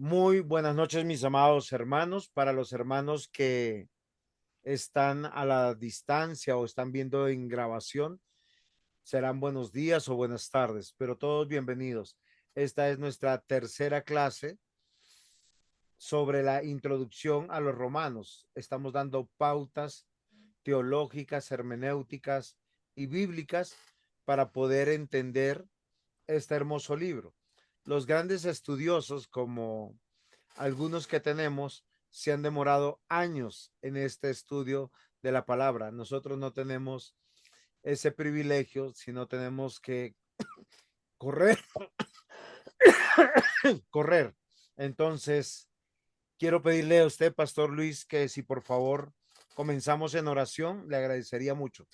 Muy buenas noches, mis amados hermanos. Para los hermanos que están a la distancia o están viendo en grabación, serán buenos días o buenas tardes, pero todos bienvenidos. Esta es nuestra tercera clase sobre la introducción a los romanos. Estamos dando pautas teológicas, hermenéuticas y bíblicas para poder entender este hermoso libro. Los grandes estudiosos, como algunos que tenemos, se han demorado años en este estudio de la palabra. Nosotros no tenemos ese privilegio, sino tenemos que correr, correr. Entonces, quiero pedirle a usted, Pastor Luis, que si por favor comenzamos en oración, le agradecería mucho.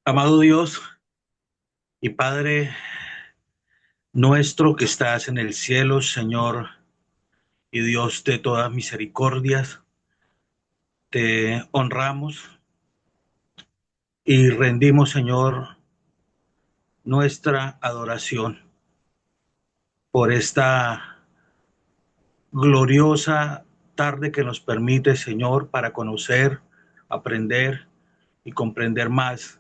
Amado Dios y Padre nuestro que estás en el cielo, Señor y Dios de todas misericordias, te honramos y rendimos, Señor, nuestra adoración por esta gloriosa tarde que nos permite, Señor, para conocer, aprender y comprender más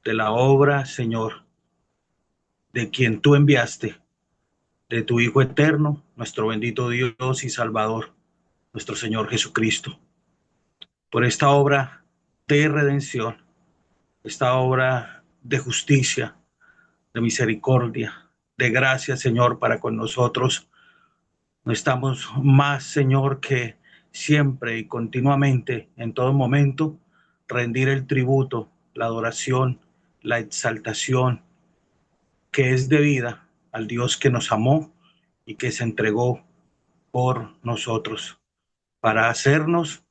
de la obra, Señor, de quien tú enviaste, de tu Hijo eterno, nuestro bendito Dios y Salvador, nuestro Señor Jesucristo, por esta obra de redención, esta obra de justicia, de misericordia, de gracia, Señor, para con nosotros. No estamos más, Señor, que siempre y continuamente, en todo momento, rendir el tributo, la adoración, la exaltación que es debida al Dios que nos amó y que se entregó por nosotros para hacernos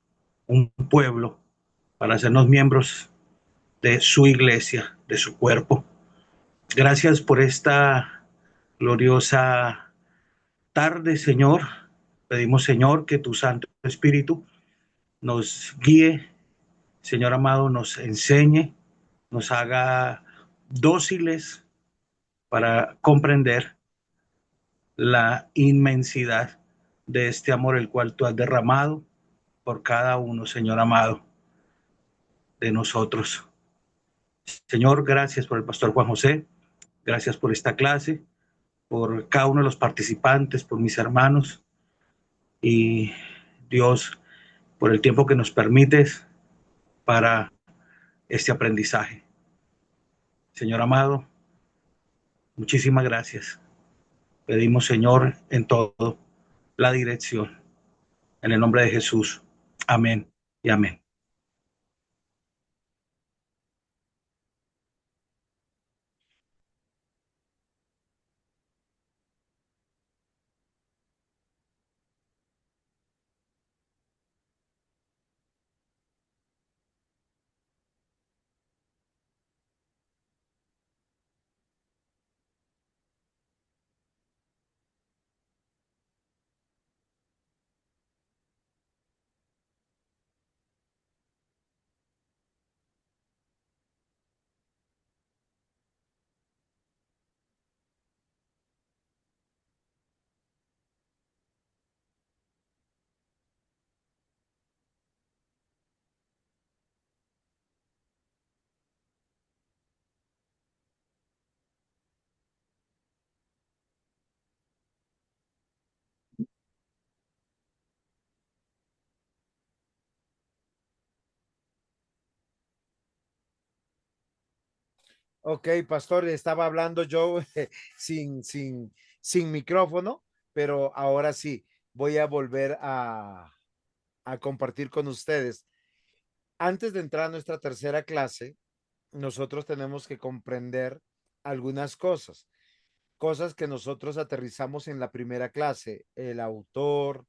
un pueblo, para hacernos miembros de su iglesia, de su cuerpo. Gracias por esta gloriosa tarde, Señor. Pedimos, Señor, que tu Santo Espíritu nos guíe, Señor amado, nos enseñe, nos haga dóciles para comprender la inmensidad de este amor el cual tú has derramado por cada uno, Señor amado, de nosotros. Señor, gracias por el pastor Juan José, gracias por esta clase, por cada uno de los participantes, por mis hermanos y Dios, por el tiempo que nos permites para este aprendizaje. Señor amado, muchísimas gracias. Pedimos, Señor, en todo la dirección. En el nombre de Jesús. Amén y amén. Ok, pastor, estaba hablando yo sin, sin, sin micrófono, pero ahora sí, voy a volver a compartir con ustedes. Antes de entrar a nuestra tercera clase, nosotros tenemos que comprender algunas cosas, cosas que nosotros aterrizamos en la primera clase, el autor,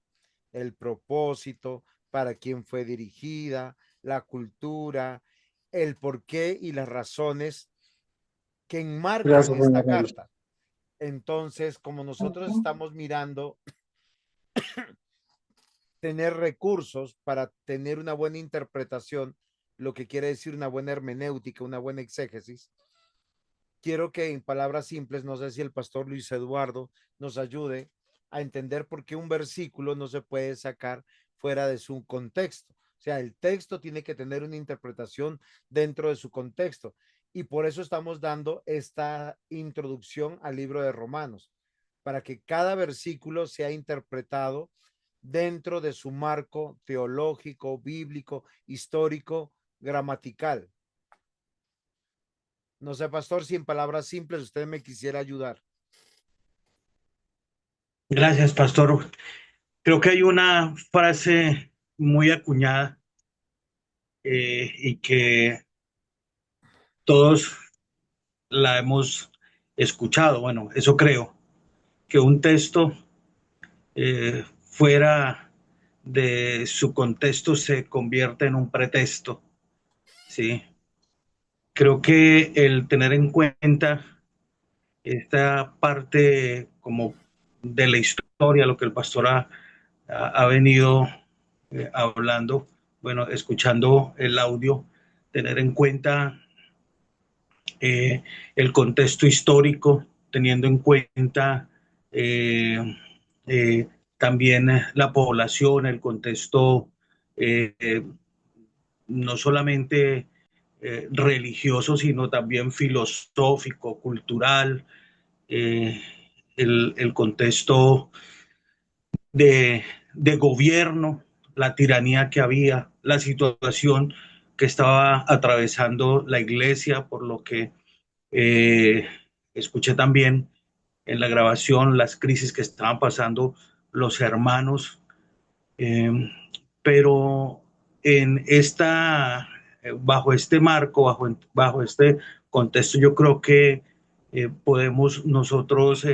el propósito, para quién fue dirigida, la cultura, el porqué y las razones que enmarcan Gracias, esta señor Nelly. carta. Entonces, como nosotros estamos mirando tener recursos para tener una buena interpretación, lo que quiere decir una buena hermenéutica, una buena exégesis, quiero que en palabras simples, no sé si el pastor Luis Eduardo nos ayude a entender por qué un versículo no se puede sacar fuera de su contexto. O sea, el texto tiene que tener una interpretación dentro de su contexto. Y por eso estamos dando esta introducción al libro de Romanos, para que cada versículo sea interpretado dentro de su marco teológico, bíblico, histórico, gramatical. No sé, pastor, si en palabras simples usted me quisiera ayudar. Gracias, pastor. Creo que hay una frase muy acuñada y que todos la hemos escuchado. Bueno, eso creo, que un texto fuera de su contexto se convierte en un pretexto, ¿sí? Creo que el tener en cuenta esta parte como de la historia, lo que el pastor ha venido hablando, bueno, escuchando el audio, tener en cuenta eh, el contexto histórico, teniendo en cuenta eh, eh, también la población, el contexto eh, no solamente religioso, sino también filosófico, cultural, eh, el contexto de, de gobierno, la tiranía que había, la situación que estaba atravesando la iglesia, por lo que eh, escuché también en la grabación las crisis que estaban pasando los hermanos, eh, pero en esta, bajo este marco, bajo este contexto, yo creo que podemos nosotros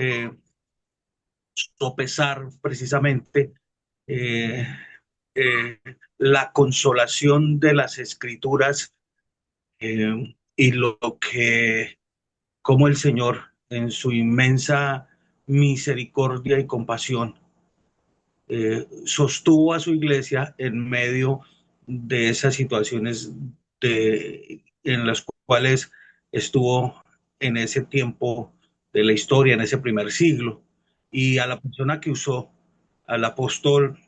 sopesar precisamente eh, eh, la consolación de las escrituras y lo que, como el Señor en su inmensa misericordia y compasión sostuvo a su iglesia en medio de esas situaciones en las cuales estuvo en ese tiempo de la historia, en ese primer siglo, y a la persona que usó, al apóstol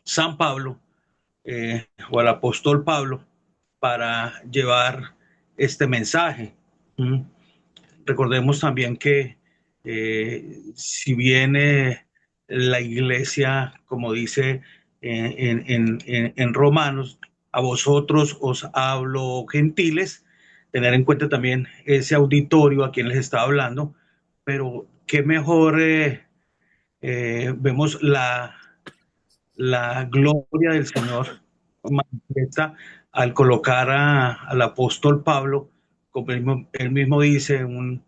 San Pablo, o al apóstol Pablo, para llevar este mensaje. ¿Mm? Recordemos también que si bien la iglesia, como dice en Romanos, a vosotros os hablo gentiles, tener en cuenta también ese auditorio a quien les está hablando, pero qué mejor vemos la gloria del Señor manifiesta al colocar al apóstol Pablo, como él mismo dice, un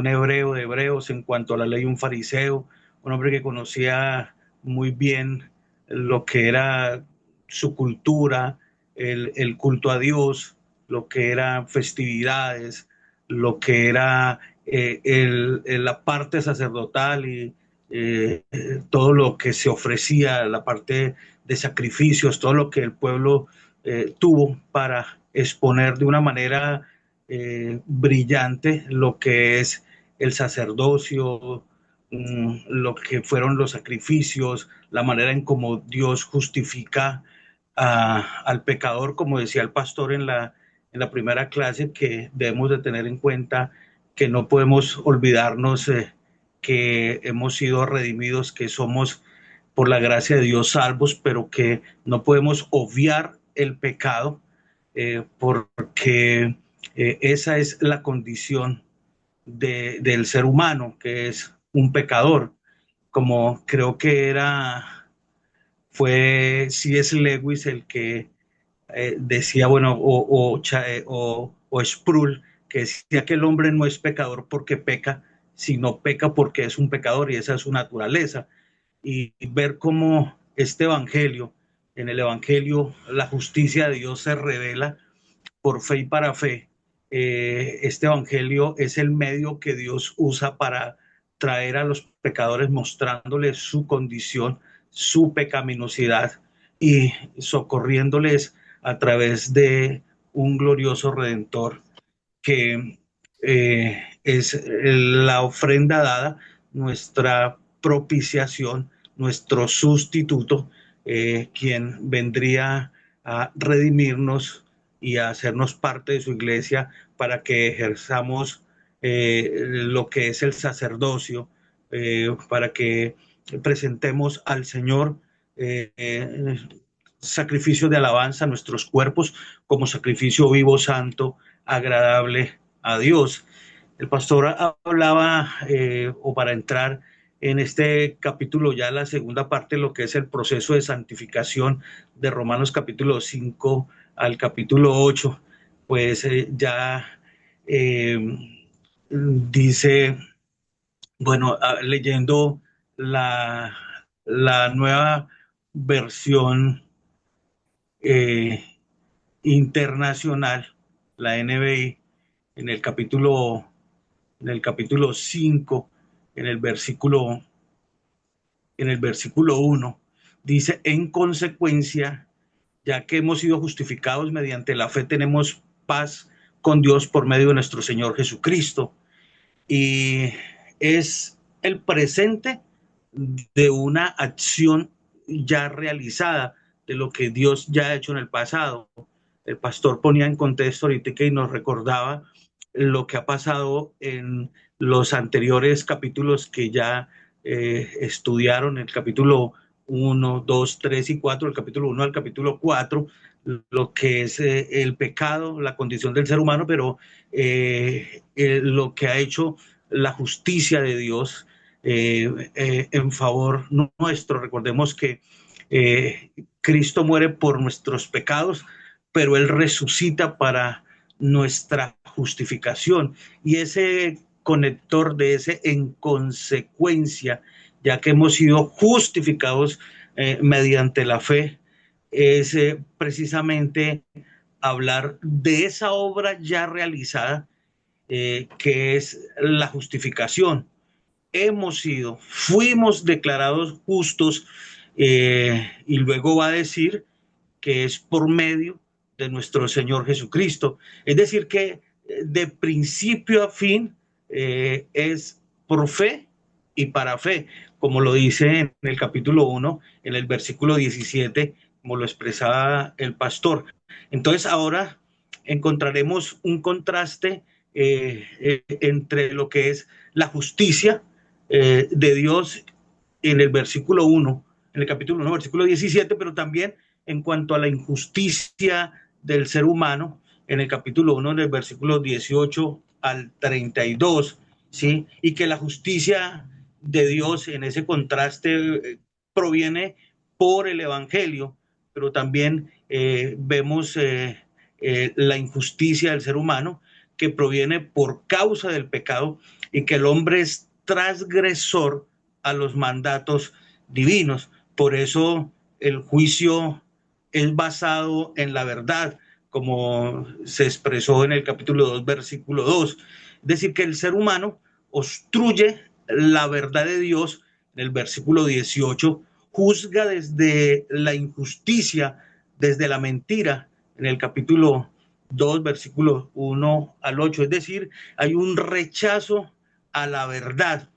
hebreo de hebreos en cuanto a la ley, un fariseo, un hombre que conocía muy bien lo que era su cultura, el culto a Dios, lo que eran festividades, lo que era la parte sacerdotal y todo lo que se ofrecía, la parte de sacrificios, todo lo que el pueblo tuvo para exponer de una manera brillante lo que es el sacerdocio, lo que fueron los sacrificios, la manera en cómo Dios justifica al pecador, como decía el pastor en la primera clase, que debemos de tener en cuenta que no podemos olvidarnos que hemos sido redimidos, que somos por la gracia de Dios salvos, pero que no podemos obviar el pecado porque esa es la condición del ser humano, que es un pecador, como creo que fue C.S. Lewis el que decía, bueno, o Sproul, que decía que el hombre no es pecador porque peca, sino peca porque es un pecador y esa es su naturaleza. Y ver cómo este evangelio, en el evangelio, la justicia de Dios se revela por fe y para fe. Este evangelio es el medio que Dios usa para traer a los pecadores mostrándoles su condición, su pecaminosidad y socorriéndoles a través de un glorioso redentor que es la ofrenda dada, nuestra propiciación, nuestro sustituto, quien vendría a redimirnos y a hacernos parte de su iglesia para que ejerzamos lo que es el sacerdocio, para que presentemos al Señor sacrificio de alabanza, nuestros cuerpos como sacrificio vivo, santo, agradable a Dios. El pastor hablaba, o para entrar en este capítulo, ya la segunda parte, lo que es el proceso de santificación de Romanos capítulo 5 al capítulo 8, pues ya dice, bueno, leyendo la, la nueva versión eh, internacional, la NBI, en el capítulo, en el capítulo 5, en el versículo, en el versículo 1, dice, en consecuencia, ya que hemos sido justificados mediante la fe, tenemos paz con Dios por medio de nuestro Señor Jesucristo. Y es el presente de una acción ya realizada, de lo que Dios ya ha hecho en el pasado. El pastor ponía en contexto ahorita y nos recordaba lo que ha pasado en los anteriores capítulos que ya estudiaron, el capítulo 1, 2, 3 y 4, el capítulo 1 al capítulo 4, lo que es el pecado, la condición del ser humano, pero lo que ha hecho la justicia de Dios en favor nuestro. Recordemos que Cristo muere por nuestros pecados, pero Él resucita para nuestra justificación. Y ese conector de ese en consecuencia, ya que hemos sido justificados mediante la fe, es precisamente hablar de esa obra ya realizada, que es la justificación. Fuimos declarados justos, y luego va a decir que es por medio de nuestro Señor Jesucristo. Es decir, que de principio a fin es por fe y para fe, como lo dice en el capítulo 1, en el versículo 17, como lo expresaba el pastor. Entonces ahora encontraremos un contraste entre lo que es la justicia de Dios en el versículo 1, en el capítulo 1, versículo 17, pero también en cuanto a la injusticia del ser humano, en el capítulo 1, del versículo 18 al 32, ¿sí? Y que la justicia de Dios en ese contraste proviene por el Evangelio, pero también vemos la injusticia del ser humano que proviene por causa del pecado y que el hombre es transgresor a los mandatos divinos. Por eso el juicio es basado en la verdad, como se expresó en el capítulo 2, versículo 2. Es decir, que el ser humano obstruye la verdad de Dios en el versículo 18, juzga desde la injusticia, desde la mentira, en el capítulo 2, versículos 1 al 8. Es decir, hay un rechazo a la verdad.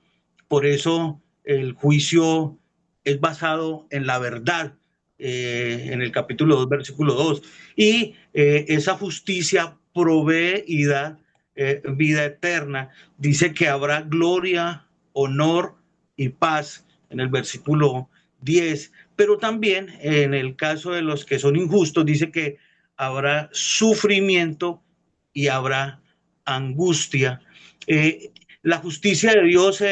Por eso el juicio es basado en la verdad, en el capítulo 2, versículo 2. Y esa justicia provee y da vida eterna. Dice que habrá gloria, honor y paz en el versículo 10. Pero también en el caso de los que son injustos, dice que habrá sufrimiento y habrá angustia. La justicia de Dios,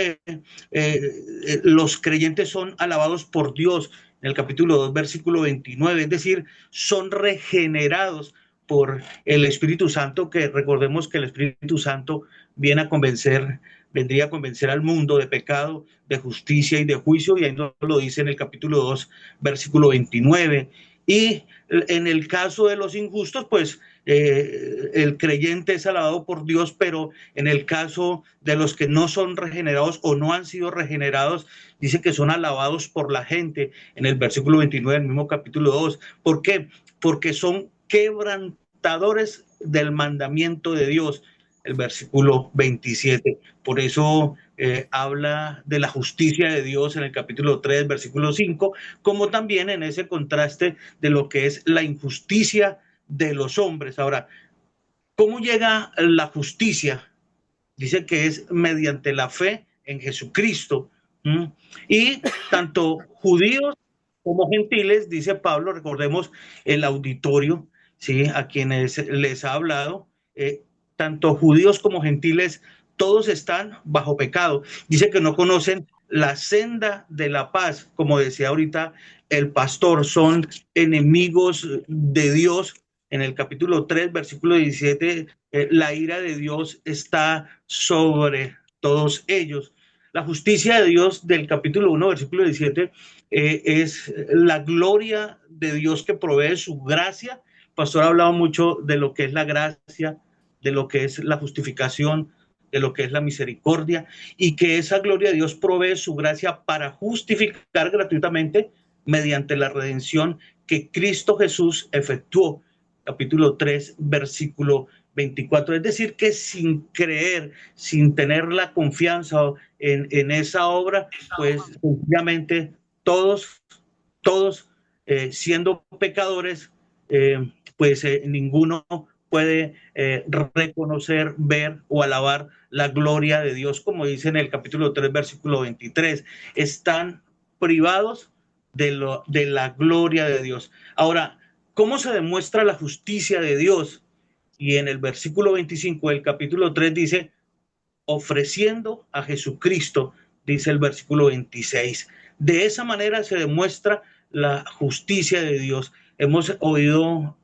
los creyentes son alabados por Dios en el capítulo 2, versículo 29, es decir, son regenerados por el Espíritu Santo, que recordemos que el Espíritu Santo vendría a convencer al mundo de pecado, de justicia y de juicio, y ahí nos lo dice en el capítulo 2, versículo 29. Y en el caso de los injustos, pues el creyente es alabado por Dios, pero en el caso de los que no son regenerados o no han sido regenerados, dice que son alabados por la gente en el versículo 29 del mismo capítulo 2. ¿Por qué? Porque son quebrantadores del mandamiento de Dios. el versículo 27. Por eso habla de la justicia de Dios en el capítulo 3, versículo 5, como también en ese contraste de lo que es la injusticia de los hombres. Ahora, ¿cómo llega la justicia? Dice que es mediante la fe en Jesucristo. ¿Mm? Y tanto judíos como gentiles, dice Pablo, recordemos el auditorio, ¿sí? A quienes les ha hablado, tanto judíos como gentiles, todos están bajo pecado. Dice que no conocen la senda de la paz, como decía ahorita el pastor, son enemigos de Dios. En el capítulo 3, versículo 17, la ira de Dios está sobre todos ellos. La justicia de Dios del capítulo 1, versículo 17, es la gloria de Dios que provee su gracia. El pastor ha hablado mucho de lo que es la gracia, de lo que es la justificación, de lo que es la misericordia, y que esa gloria de Dios provee su gracia para justificar gratuitamente mediante la redención que Cristo Jesús efectuó. Capítulo 3, versículo 24. Es decir, que sin creer, sin tener la confianza en esa obra, pues sencillamente todos siendo pecadores, pues ninguno puede reconocer, ver o alabar la gloria de Dios, como dice en el capítulo 3, versículo 23. Están privados de la gloria de Dios. Ahora, ¿cómo se demuestra la justicia de Dios? Y en el versículo 25 del capítulo 3 dice, ofreciendo a Jesucristo, dice el versículo 26. De esa manera se demuestra la justicia de Dios. Hemos oído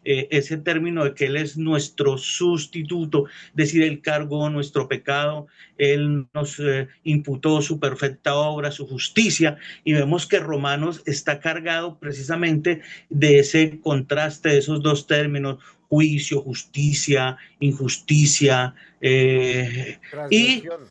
ese término de que Él es nuestro sustituto, es decir, Él cargó nuestro pecado, Él nos imputó su perfecta obra, su justicia, y vemos que Romanos está cargado precisamente de ese contraste, de esos dos términos, juicio, justicia, injusticia, y Transgresión.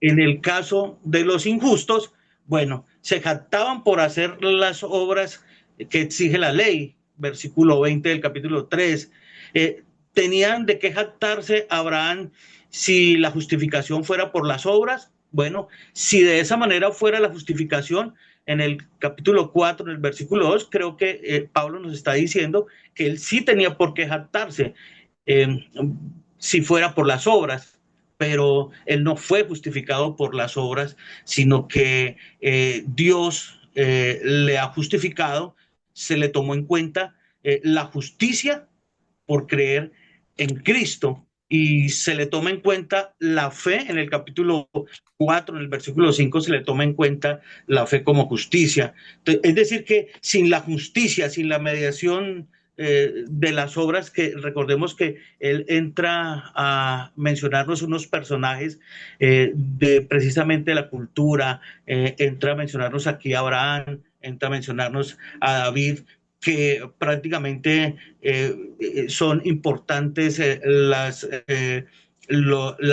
en el caso de los injustos, bueno, se jactaban por hacer las obras que exige la ley, versículo 20 del capítulo 3. Tenían de qué jactarse Abraham si la justificación fuera por las obras. Bueno, si de esa manera fuera la justificación, en el capítulo 4, en el versículo 2, creo que Pablo nos está diciendo que él sí tenía por qué jactarse. Si fuera por las obras, pero él no fue justificado por las obras, sino que Dios le ha justificado, se le tomó en cuenta la justicia por creer en Cristo y se le toma en cuenta la fe en el capítulo 4, en el versículo 5 se le toma en cuenta la fe como justicia. Es decir, que sin la justicia, sin la mediación de las obras, que recordemos que él entra a mencionarnos unos personajes de precisamente la cultura, entra a mencionarnos aquí a Abraham, entra a mencionarnos a David, que prácticamente son importantes la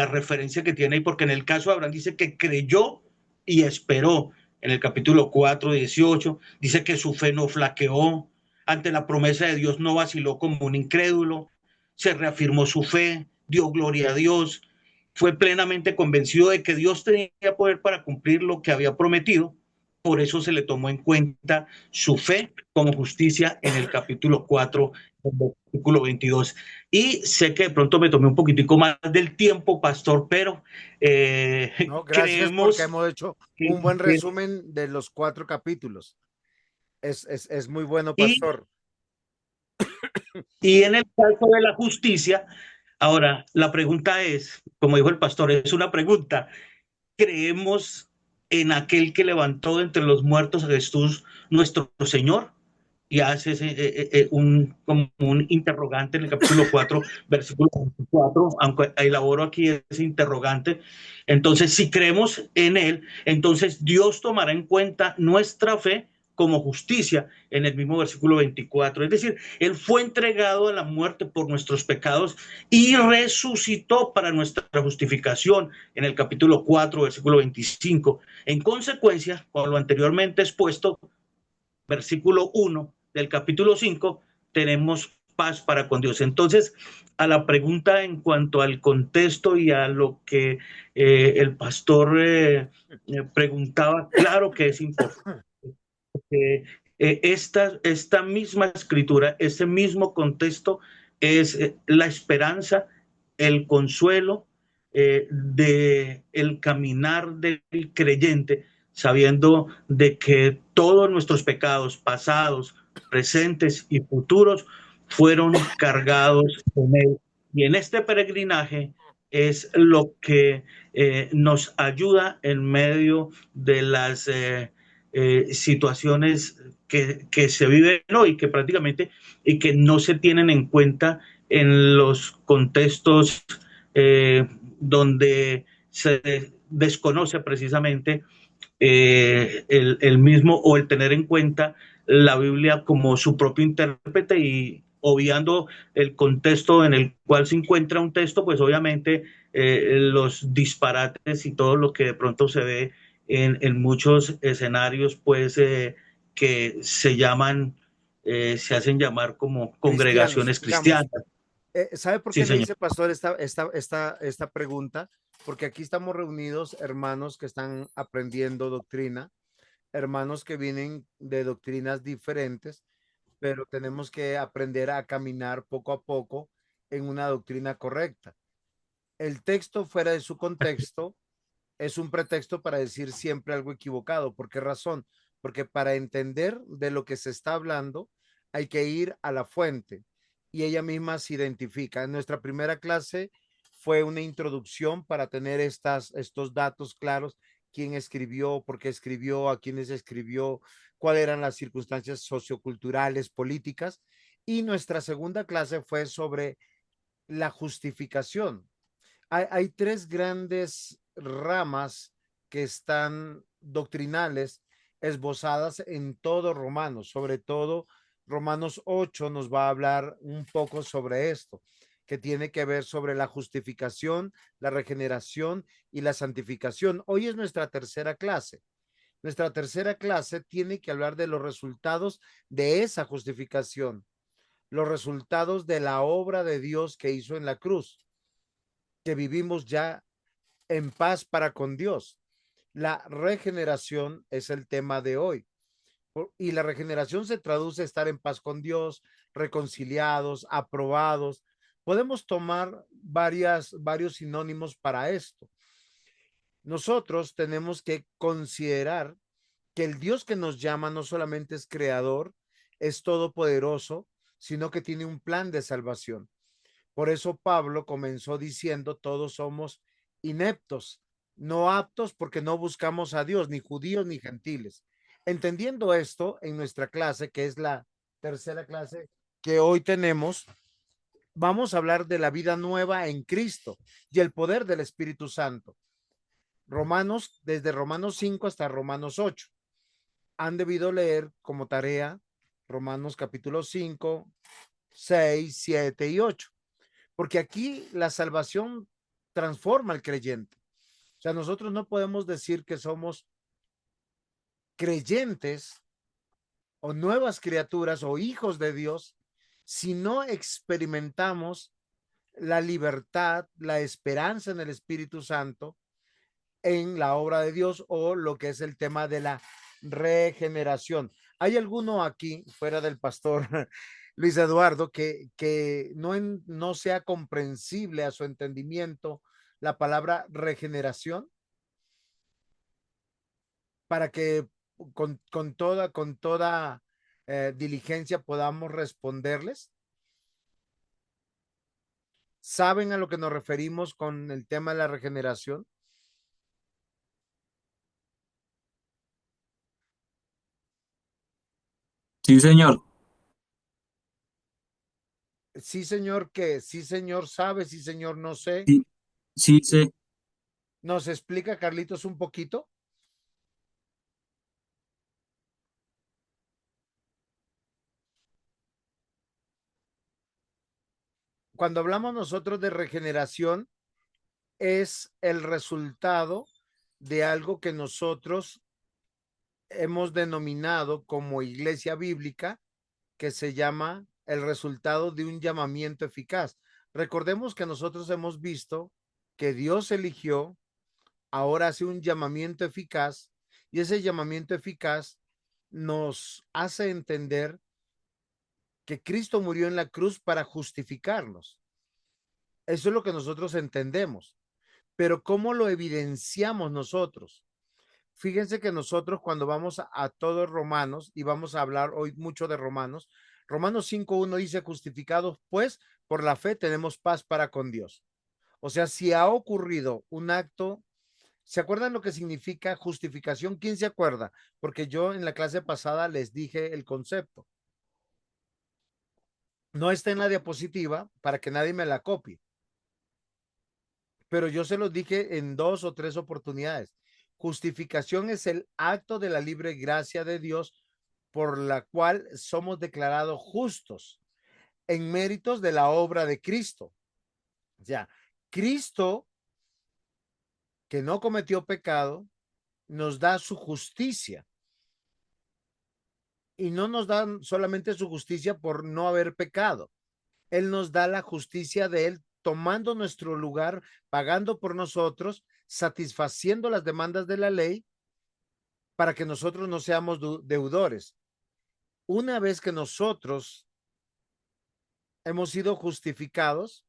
referencia que tiene, porque en el caso de Abraham dice que creyó y esperó. En el capítulo 4, 18, dice que su fe no flaqueó, ante la promesa de Dios no vaciló como un incrédulo, se reafirmó su fe, dio gloria a Dios, fue plenamente convencido de que Dios tenía poder para cumplir lo que había prometido. Por eso se le tomó en cuenta su fe como justicia en el capítulo 4, versículo 22. Y sé que de pronto me tomé un poquitico más del tiempo, pastor, pero No, gracias porque creemos hemos hecho que, un buen resumen de los 4 capítulos. Es muy bueno, y, pastor. y en el caso de la justicia, ahora la pregunta es, como dijo el pastor, es una pregunta, ¿creemos en aquel que levantó entre los muertos a Jesús nuestro Señor? Y hace como un interrogante en el capítulo 4, versículo 24, aunque elaboro aquí ese interrogante. Entonces, si creemos en Él, entonces Dios tomará en cuenta nuestra fe como justicia en el mismo versículo 24. Es decir, Él fue entregado a la muerte por nuestros pecados y resucitó para nuestra justificación en el capítulo 4, versículo 25. En consecuencia, con lo anteriormente expuesto, versículo 1 del capítulo 5, tenemos paz para con Dios. Entonces, a la pregunta en cuanto al contexto y a lo que el pastor preguntaba, claro que es importante. Esta misma escritura, ese mismo contexto es la esperanza, el consuelo de el caminar del creyente, sabiendo de que todos nuestros pecados pasados, presentes y futuros fueron cargados con él. Y en este peregrinaje es lo que nos ayuda en medio de las situaciones que se viven hoy, que prácticamente y que no se tienen en cuenta en los contextos donde se desconoce precisamente el mismo o el tener en cuenta la Biblia como su propio intérprete y obviando el contexto en el cual se encuentra un texto, pues obviamente los disparates y todo lo que de pronto se ve en muchos escenarios, pues que se llaman, se hacen llamar como Cristianos, congregaciones digamos. cristianas. ¿Sabe por Sí, qué le señor. hice, pastor, esta pregunta? Porque aquí estamos reunidos hermanos que están aprendiendo doctrina, hermanos que vienen de doctrinas diferentes, pero tenemos que aprender a caminar poco a poco en una doctrina correcta. El texto fuera de su contexto es un pretexto para decir siempre algo equivocado. ¿Por qué razón? Porque para entender de lo que se está hablando hay que ir a la fuente y ella misma se identifica. En nuestra primera clase fue una introducción para tener estos datos claros, quién escribió, por qué escribió, a quiénes escribió, cuáles eran las circunstancias socioculturales, políticas. Y nuestra segunda clase fue sobre la justificación. Hay tres grandes ramas que están doctrinales esbozadas en todo Romanos, sobre todo Romanos 8 nos va a hablar un poco sobre esto, que tiene que ver sobre la justificación, la regeneración y la santificación. Hoy es nuestra tercera clase. Nuestra tercera clase tiene que hablar de los resultados de esa justificación, los resultados de la obra de Dios que hizo en la cruz, que vivimos ya en paz para con Dios. La regeneración es el tema de hoy. Y la regeneración se traduce en estar en paz con Dios, reconciliados, aprobados. Podemos tomar varios sinónimos para esto. Nosotros tenemos que considerar que el Dios que nos llama no solamente es creador, es todopoderoso, sino que tiene un plan de salvación. Por eso Pablo comenzó diciendo, todos somos ineptos, no aptos porque no buscamos a Dios, ni judíos ni gentiles. Entendiendo esto en nuestra clase, que es la tercera clase que hoy tenemos, vamos a hablar de la vida nueva en Cristo y el poder del Espíritu Santo. Romanos, desde Romanos 5 hasta Romanos 8. Han debido leer como tarea Romanos capítulo 5, 6, 7 y 8, porque aquí la salvación transforma al creyente. O sea, nosotros no podemos decir que somos creyentes o nuevas criaturas o hijos de Dios si no experimentamos la libertad, la esperanza en el Espíritu Santo, en la obra de Dios o lo que es el tema de la regeneración. ¿Hay alguno aquí, fuera del pastor Luis Eduardo, que no sea comprensible a su entendimiento la palabra regeneración? Para que con toda diligencia podamos responderles. ¿Saben a lo que nos referimos con el tema de la regeneración? Sí, señor. Sí, señor, que sí, señor, sabe, sí, señor, no sé. Sí, sí sé. ¿Nos explica, Carlitos, un poquito? Cuando hablamos nosotros de regeneración, es el resultado de algo que nosotros hemos denominado como iglesia bíblica, que se llama el resultado de un llamamiento eficaz. Recordemos que nosotros hemos visto que Dios eligió, ahora hace un llamamiento eficaz y ese llamamiento eficaz nos hace entender que Cristo murió en la cruz para justificarnos. Eso es lo que nosotros entendemos. Pero ¿cómo lo evidenciamos nosotros? Fíjense que nosotros cuando vamos a todos Romanos, y vamos a hablar hoy mucho de Romanos, Romanos 5.1 dice, justificados pues por la fe tenemos paz para con Dios. O sea, si ha ocurrido un acto, ¿se acuerdan lo que significa justificación? ¿Quién se acuerda? Porque yo en la clase pasada les dije el concepto. No está en la diapositiva para que nadie me la copie, pero yo se los dije en 2 o 3 oportunidades. Justificación es el acto de la libre gracia de Dios por la cual somos declarados justos en méritos de la obra de Cristo. O sea, Cristo, que no cometió pecado, nos da su justicia. Y no nos da solamente su justicia por no haber pecado. Él nos da la justicia de Él tomando nuestro lugar, pagando por nosotros, satisfaciendo las demandas de la ley para que nosotros no seamos deudores. Una vez que nosotros hemos sido justificados,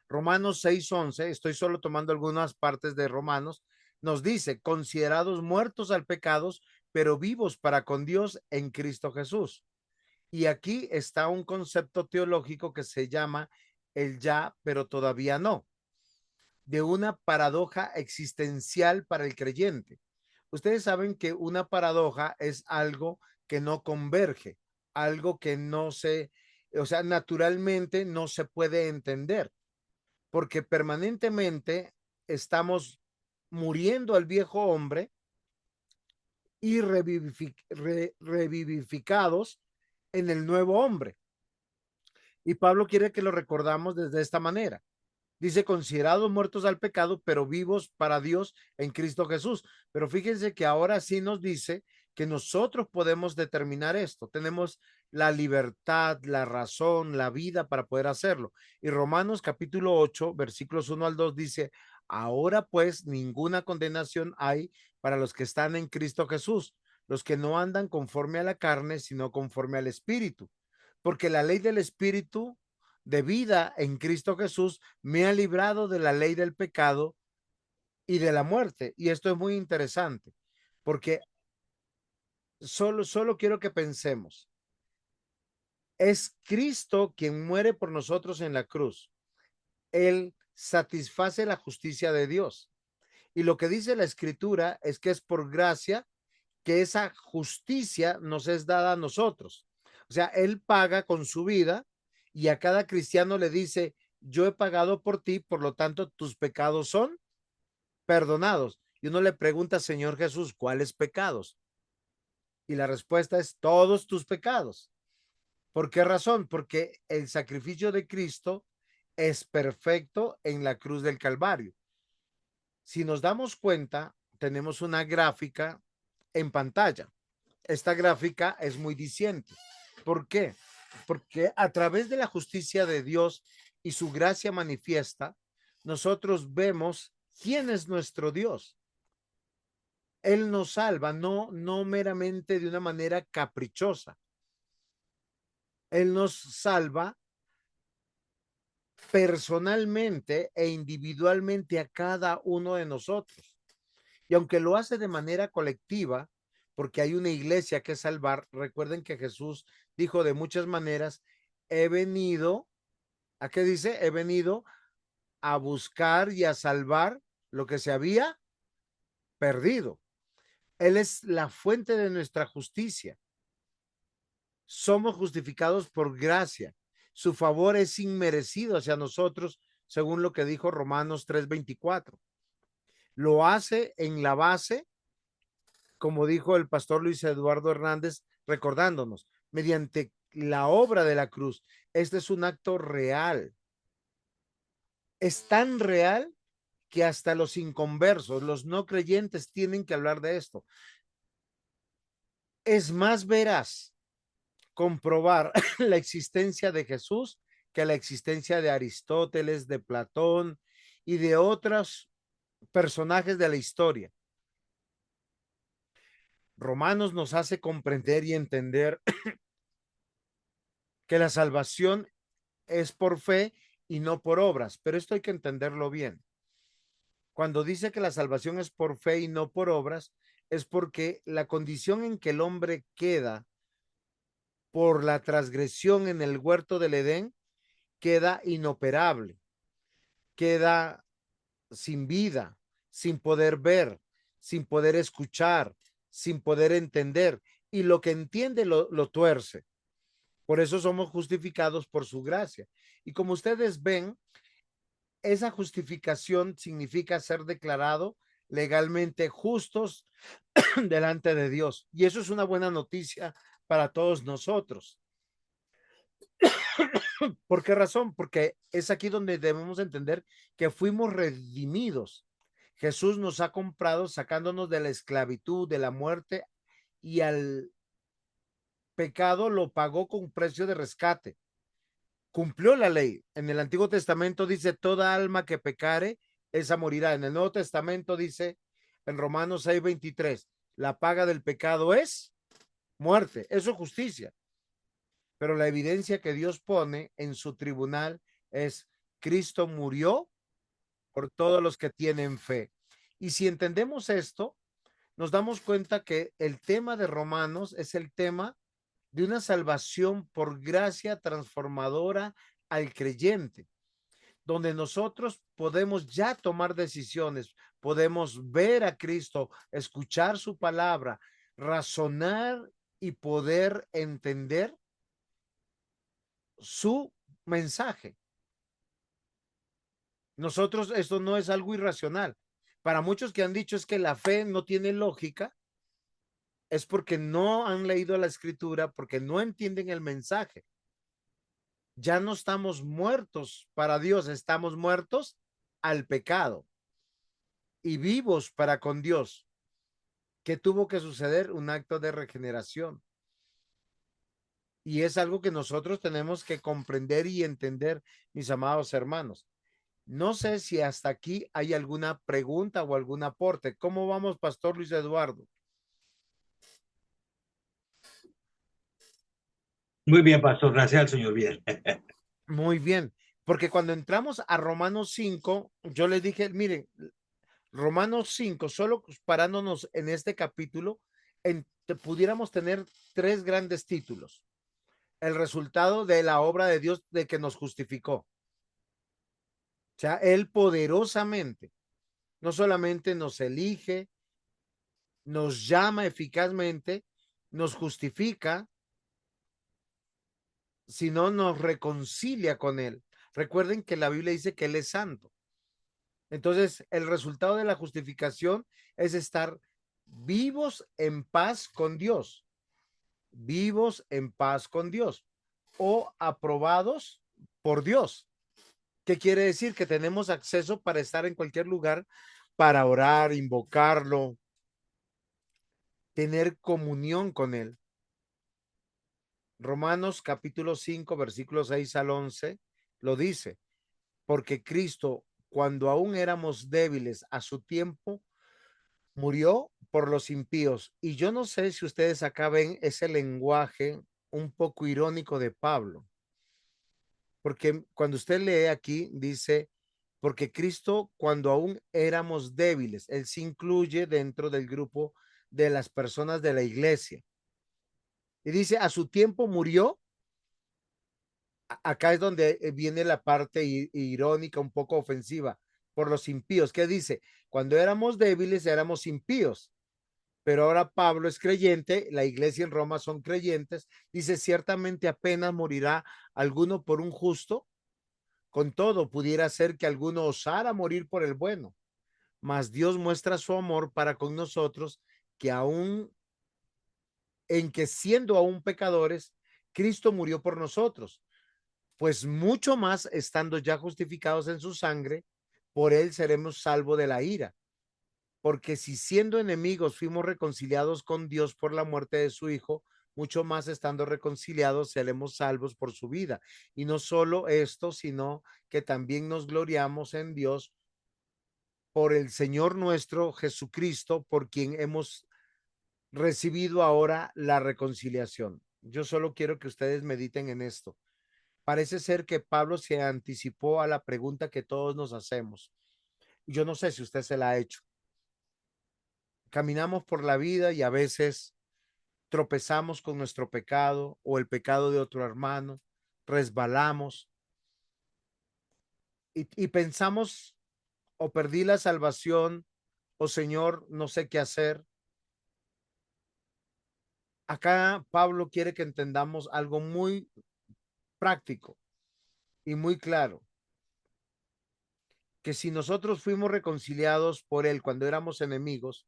Romanos 6:11, estoy solo tomando algunas partes de Romanos, nos dice, considerados muertos al pecado, pero vivos para con Dios en Cristo Jesús. Y aquí está un concepto teológico que se llama el ya, pero todavía no, de una paradoja existencial para el creyente. Ustedes saben que una paradoja es algo que no converge, algo que no se, o sea, naturalmente no se puede entender, porque permanentemente estamos muriendo al viejo hombre y revivificados en el nuevo hombre. Y Pablo quiere que lo recordamos desde esta manera. Dice, considerados muertos al pecado, pero vivos para Dios en Cristo Jesús. Pero fíjense que ahora sí nos dice que nosotros podemos determinar esto. Tenemos la libertad, la razón, la vida para poder hacerlo. Y Romanos capítulo 8, versículos 1 al 2 dice, ahora pues ninguna condenación hay para los que están en Cristo Jesús, los que no andan conforme a la carne, sino conforme al Espíritu. Porque la ley del Espíritu de vida en Cristo Jesús me ha librado de la ley del pecado y de la muerte. Y esto es muy interesante, porque solo quiero que pensemos. Es Cristo quien muere por nosotros en la cruz. Él satisface la justicia de Dios. Y lo que dice la escritura es que es por gracia que esa justicia nos es dada a nosotros. O sea, Él paga con su vida y a cada cristiano le dice, yo he pagado por ti, por lo tanto tus pecados son perdonados. Y uno le pregunta, Señor Jesús, ¿cuáles pecados? Y la respuesta es todos tus pecados. ¿Por qué razón? Porque el sacrificio de Cristo es perfecto en la cruz del Calvario. Si nos damos cuenta, tenemos una gráfica en pantalla. Esta gráfica es muy diciente. ¿Por qué? Porque a través de la justicia de Dios y su gracia manifiesta, nosotros vemos quién es nuestro Dios. Él nos salva, no meramente de una manera caprichosa. Él nos salva personalmente e individualmente a cada uno de nosotros. Y aunque lo hace de manera colectiva, porque hay una iglesia que salvar, recuerden que Jesús dijo de muchas maneras, he venido, ¿a qué dice? He venido a buscar y a salvar lo que se había perdido. Él es la fuente de nuestra justicia. Somos justificados por gracia. Su favor es inmerecido hacia nosotros, según lo que dijo Romanos 3:24. Lo hace en la base, como dijo el pastor Luis Eduardo Hernández, recordándonos, mediante la obra de la cruz. Este es un acto real. Es tan real que hasta los inconversos, los no creyentes, tienen que hablar de esto. Es más veraz comprobar la existencia de Jesús que la existencia de Aristóteles, de Platón y de otros personajes de la historia. Romanos nos hace comprender y entender que la salvación es por fe y no por obras, pero esto hay que entenderlo bien. Cuando dice que la salvación es por fe y no por obras, es porque la condición en que el hombre queda por la transgresión en el huerto del Edén queda inoperable, queda sin vida, sin poder ver, sin poder escuchar, sin poder entender, y lo que entiende lo tuerce. Por eso somos justificados por su gracia. Y como ustedes ven, esa justificación significa ser declarado legalmente justos delante de Dios. Y eso es una buena noticia para todos nosotros. ¿Por qué razón? Porque es aquí donde debemos entender que fuimos redimidos. Jesús nos ha comprado sacándonos de la esclavitud, de la muerte, y al pecado lo pagó con precio de rescate. Cumplió la ley. En el Antiguo Testamento dice, toda alma que pecare, esa morirá. En el Nuevo Testamento dice, en Romanos 6:23, la paga del pecado es muerte. Eso es justicia. Pero la evidencia que Dios pone en su tribunal es, Cristo murió por todos los que tienen fe. Y si entendemos esto, nos damos cuenta que el tema de Romanos es el tema de una salvación por gracia transformadora al creyente, donde nosotros podemos ya tomar decisiones, podemos ver a Cristo, escuchar su palabra, razonar y poder entender su mensaje. Nosotros, esto no es algo irracional. Para muchos que han dicho es que la fe no tiene lógica, es porque no han leído la escritura, porque no entienden el mensaje. Ya no estamos muertos para Dios, estamos muertos al pecado y vivos para con Dios. ¿Qué tuvo que suceder? Un acto de regeneración. Y es algo que nosotros tenemos que comprender y entender, mis amados hermanos. No sé si hasta aquí hay alguna pregunta o algún aporte. ¿Cómo vamos, Pastor Luis Eduardo? Muy bien, pastor. Gracias al Señor. Bien. Muy bien, porque cuando entramos a Romanos 5, yo les dije, miren, Romanos 5, solo parándonos en este capítulo, pudiéramos tener tres grandes títulos. El resultado de la obra de Dios de que nos justificó. O sea, Él poderosamente, no solamente nos elige, nos llama eficazmente, nos justifica, sino nos reconcilia con Él. Recuerden que la Biblia dice que Él es santo. Entonces, el resultado de la justificación es estar vivos en paz con Dios, vivos en paz con Dios o aprobados por Dios. ¿Qué quiere decir? Que tenemos acceso para estar en cualquier lugar, para orar, invocarlo, tener comunión con Él. Romanos capítulo 5, versículos 6 al 11, lo dice, porque Cristo, cuando aún éramos débiles a su tiempo, murió por los impíos. Y yo no sé si ustedes acá ven ese lenguaje un poco irónico de Pablo, porque cuando usted lee aquí, dice, porque Cristo, cuando aún éramos débiles, él se incluye dentro del grupo de las personas de la iglesia. Y dice, a su tiempo murió. Acá es donde viene la parte irónica, un poco ofensiva, por los impíos. ¿Qué dice? Cuando éramos débiles, éramos impíos. Pero ahora Pablo es creyente, la iglesia en Roma son creyentes, dice, ciertamente apenas morirá alguno por un justo, con todo pudiera ser que alguno osara morir por el bueno, mas Dios muestra su amor para con nosotros, que aún en que siendo aún pecadores, Cristo murió por nosotros, pues mucho más estando ya justificados en su sangre, por él seremos salvos de la ira. Porque si siendo enemigos fuimos reconciliados con Dios por la muerte de su Hijo, mucho más estando reconciliados seremos salvos por su vida. Y no solo esto, sino que también nos gloriamos en Dios por el Señor nuestro Jesucristo, por quien hemos recibido ahora la reconciliación. Yo solo quiero que ustedes mediten en esto. Parece ser que Pablo se anticipó a la pregunta que todos nos hacemos. Yo no sé si usted se la ha hecho. Caminamos por la vida y a veces tropezamos con nuestro pecado o el pecado de otro hermano, resbalamos y pensamos o perdí la salvación o Señor, no sé qué hacer. Acá Pablo quiere que entendamos algo muy práctico y muy claro, que si nosotros fuimos reconciliados por él cuando éramos enemigos,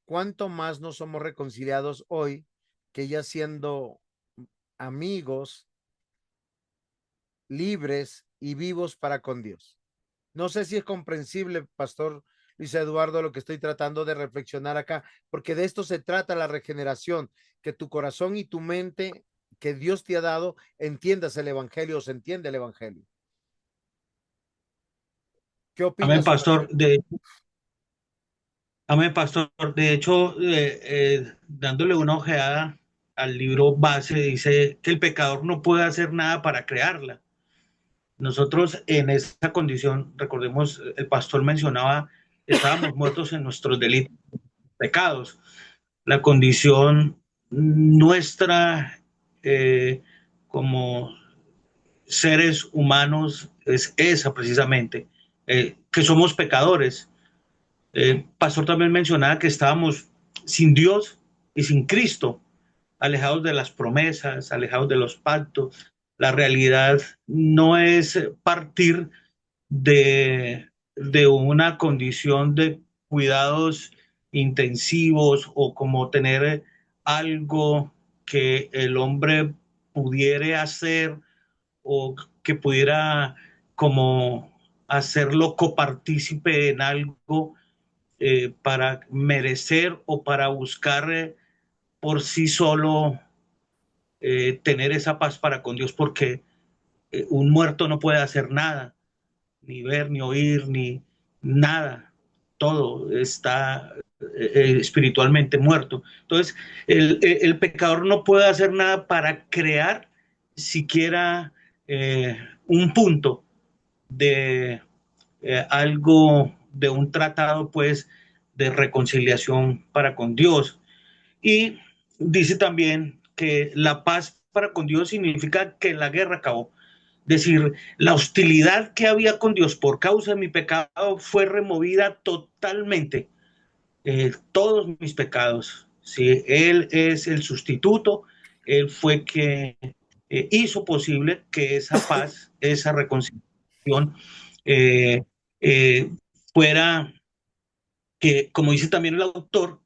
¿cuánto más no somos reconciliados hoy que ya siendo amigos, libres y vivos para con Dios? No sé si es comprensible, Pastor Luis Eduardo, lo que estoy tratando de reflexionar acá, porque de esto se trata la regeneración, que tu corazón y tu mente que Dios te ha dado entiendas el evangelio, se entiende el evangelio. ¿Qué opina Amén, su pastor. merced? Amén, pastor. De hecho, dándole una ojeada al libro base, dice que el pecador no puede hacer nada para crearla. Nosotros en esa condición, recordemos, el pastor mencionaba, estábamos muertos en nuestros delitos, pecados. La condición nuestra como seres humanos es esa precisamente, que somos pecadores. El pastor también mencionaba que estábamos sin Dios y sin Cristo, alejados de las promesas, alejados de los pactos. La realidad no es partir de una condición de cuidados intensivos o como tener algo que el hombre pudiera hacer o que pudiera como hacerlo copartícipe en algo para merecer o para buscar por sí solo tener esa paz para con Dios, porque un muerto no puede hacer nada, ni ver, ni oír, ni nada. Todo está espiritualmente muerto. Entonces, el pecador no puede hacer nada para crear siquiera un punto de algo, de un tratado, pues, de reconciliación para con Dios. Y dice también que la paz para con Dios significa que la guerra acabó. Es decir, la hostilidad que había con Dios por causa de mi pecado fue removida totalmente. Todos mis pecados. Si Él es el sustituto, Él fue que hizo posible que esa paz, esa reconciliación eh, eh, fuera que, como dice también el autor,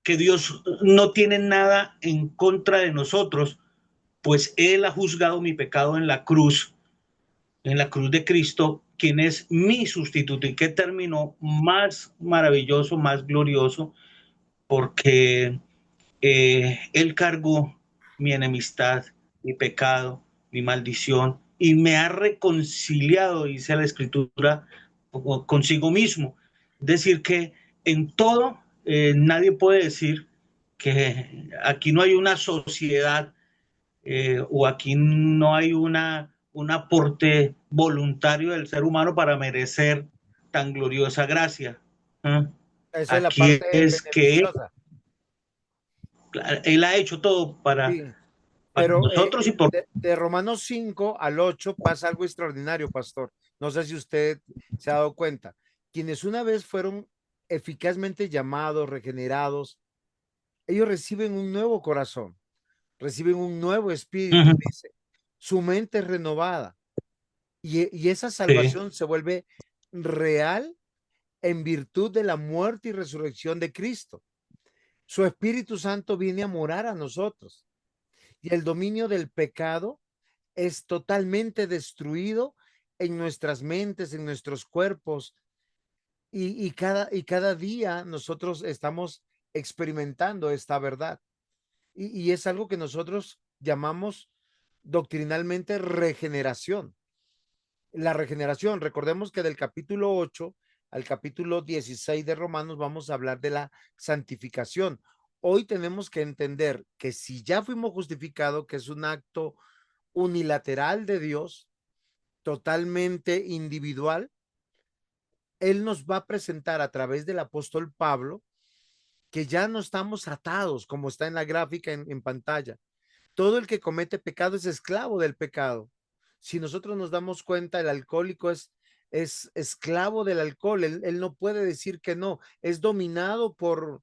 que Dios no tiene nada en contra de nosotros, pues Él ha juzgado mi pecado en la cruz de Cristo, quien es mi sustituto. Y qué término más maravilloso, más glorioso, porque Él cargó mi enemistad, mi pecado, mi maldición, y me ha reconciliado, dice la Escritura, consigo mismo. Es decir, que en todo nadie puede decir que aquí no hay una sociedad o aquí no hay un aporte voluntario del ser humano para merecer tan gloriosa gracia. ¿Eh? Esa es la Aquí parte es que beneficiosa. él ha hecho todo Sí, para pero nosotros y por... de Romanos 5 al 8 pasa algo extraordinario, pastor. No sé si usted se ha dado cuenta. Quienes una vez fueron eficazmente llamados, regenerados, ellos reciben un nuevo corazón, reciben un nuevo espíritu, Ujú, dice. Su mente es renovada y esa sí, salvación se vuelve real en virtud de la muerte y resurrección de Cristo. Su Espíritu Santo viene a morar a nosotros y el dominio del pecado es totalmente destruido en nuestras mentes, en nuestros cuerpos y cada día nosotros estamos experimentando esta verdad. y es algo que nosotros llamamos doctrinalmente regeneración. La regeneración, recordemos que del capítulo 8 al capítulo 16 de Romanos vamos a hablar de la santificación. Hoy tenemos que entender que si ya fuimos justificados, que es un acto unilateral de Dios, totalmente individual, Él nos va a presentar a través del apóstol Pablo que ya no estamos atados, como está en la gráfica en pantalla. Todo el que comete pecado es esclavo del pecado. Si nosotros nos damos cuenta, el alcohólico es esclavo del alcohol. Él no puede decir que no. Es dominado por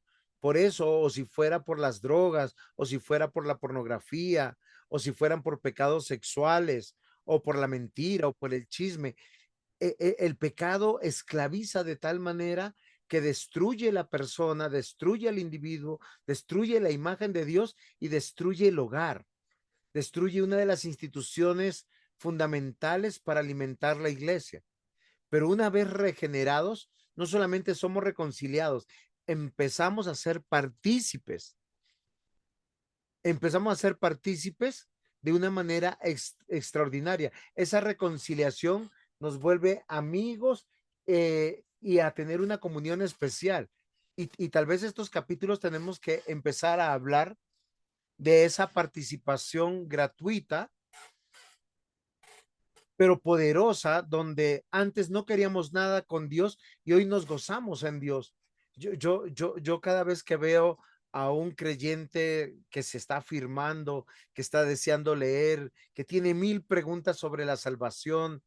eso, o si fuera por las drogas, o si fuera por la pornografía, o si fueran por pecados sexuales, o por la mentira, o por el chisme. El pecado esclaviza de tal manera que destruye la persona, destruye al individuo, destruye la imagen de Dios y destruye el hogar, destruye una de las instituciones fundamentales para alimentar la iglesia. Pero una vez regenerados, no solamente somos reconciliados, empezamos a ser partícipes, empezamos a ser partícipes de una manera extraordinaria. Esa reconciliación nos vuelve amigos y a tener una comunión especial. Y tal vez estos capítulos tenemos que empezar a hablar de esa participación gratuita, pero poderosa, donde antes no queríamos nada con Dios y hoy nos gozamos en Dios. Yo cada vez que veo a un creyente que se está afirmando, que está deseando leer, que tiene mil preguntas sobre la salvación,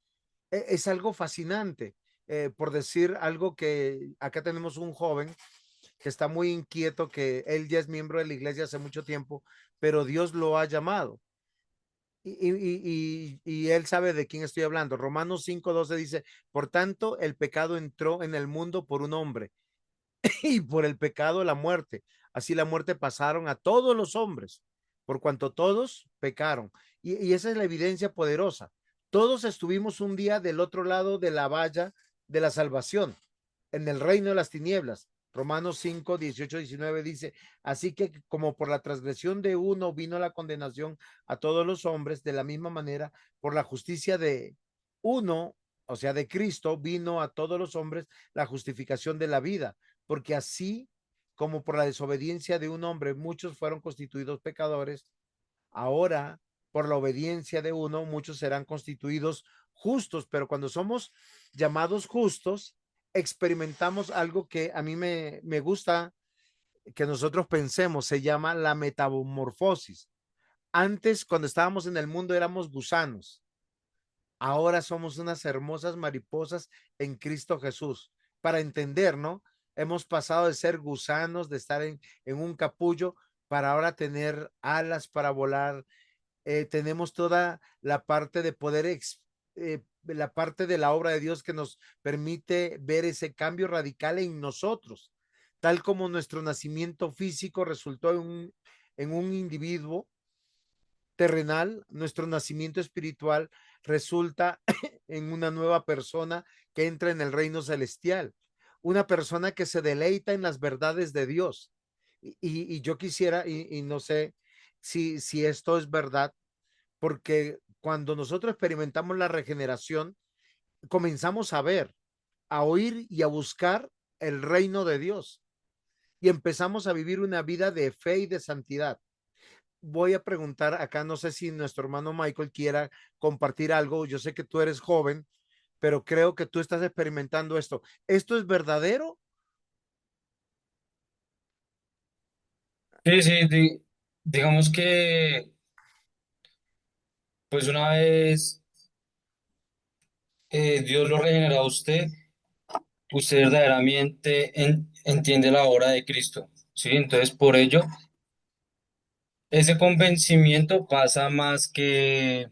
es algo fascinante. Por decir algo, que acá tenemos un joven que está muy inquieto, que él ya es miembro de la iglesia hace mucho tiempo, pero Dios lo ha llamado y él sabe de quién estoy hablando. Romanos 5:12 dice, por tanto, el pecado entró en el mundo por un hombre y por el pecado la muerte. Así la muerte pasaron a todos los hombres, por cuanto todos pecaron. Y esa es la evidencia poderosa. Todos estuvimos un día del otro lado de la valla de la salvación, en el reino de las tinieblas. Romanos 5:18-19 dice, así que como por la transgresión de uno vino la condenación a todos los hombres, de la misma manera, por la justicia de uno, o sea, de Cristo, vino a todos los hombres la justificación de la vida, porque así como por la desobediencia de un hombre muchos fueron constituidos pecadores, ahora por la obediencia de uno muchos serán constituidos justos, pero cuando somos llamados justos, experimentamos algo que a mí me gusta que nosotros pensemos, se llama la metamorfosis. Antes, cuando estábamos en el mundo, éramos gusanos. Ahora somos unas hermosas mariposas en Cristo Jesús. Para entender, ¿no? Hemos pasado de ser gusanos, de estar en un capullo, para ahora tener alas para volar. Tenemos toda la parte de poder, la parte de la obra de Dios que nos permite ver ese cambio radical en nosotros, tal como nuestro nacimiento físico resultó en un individuo terrenal, nuestro nacimiento espiritual resulta en una nueva persona que entra en el reino celestial, una persona que se deleita en las verdades de Dios. Y yo quisiera, y no sé si esto es verdad, porque cuando nosotros experimentamos la regeneración, comenzamos a ver, a oír y a buscar el reino de Dios y empezamos a vivir una vida de fe y de santidad. Voy a preguntar acá, no sé si nuestro hermano Michael quiera compartir algo. Yo sé que tú eres joven, pero creo que tú estás experimentando esto. ¿Esto es verdadero? Sí, sí, digamos que, pues una vez Dios lo regenera a usted, usted verdaderamente entiende la obra de Cristo, ¿sí? Entonces, por ello, ese convencimiento pasa más que,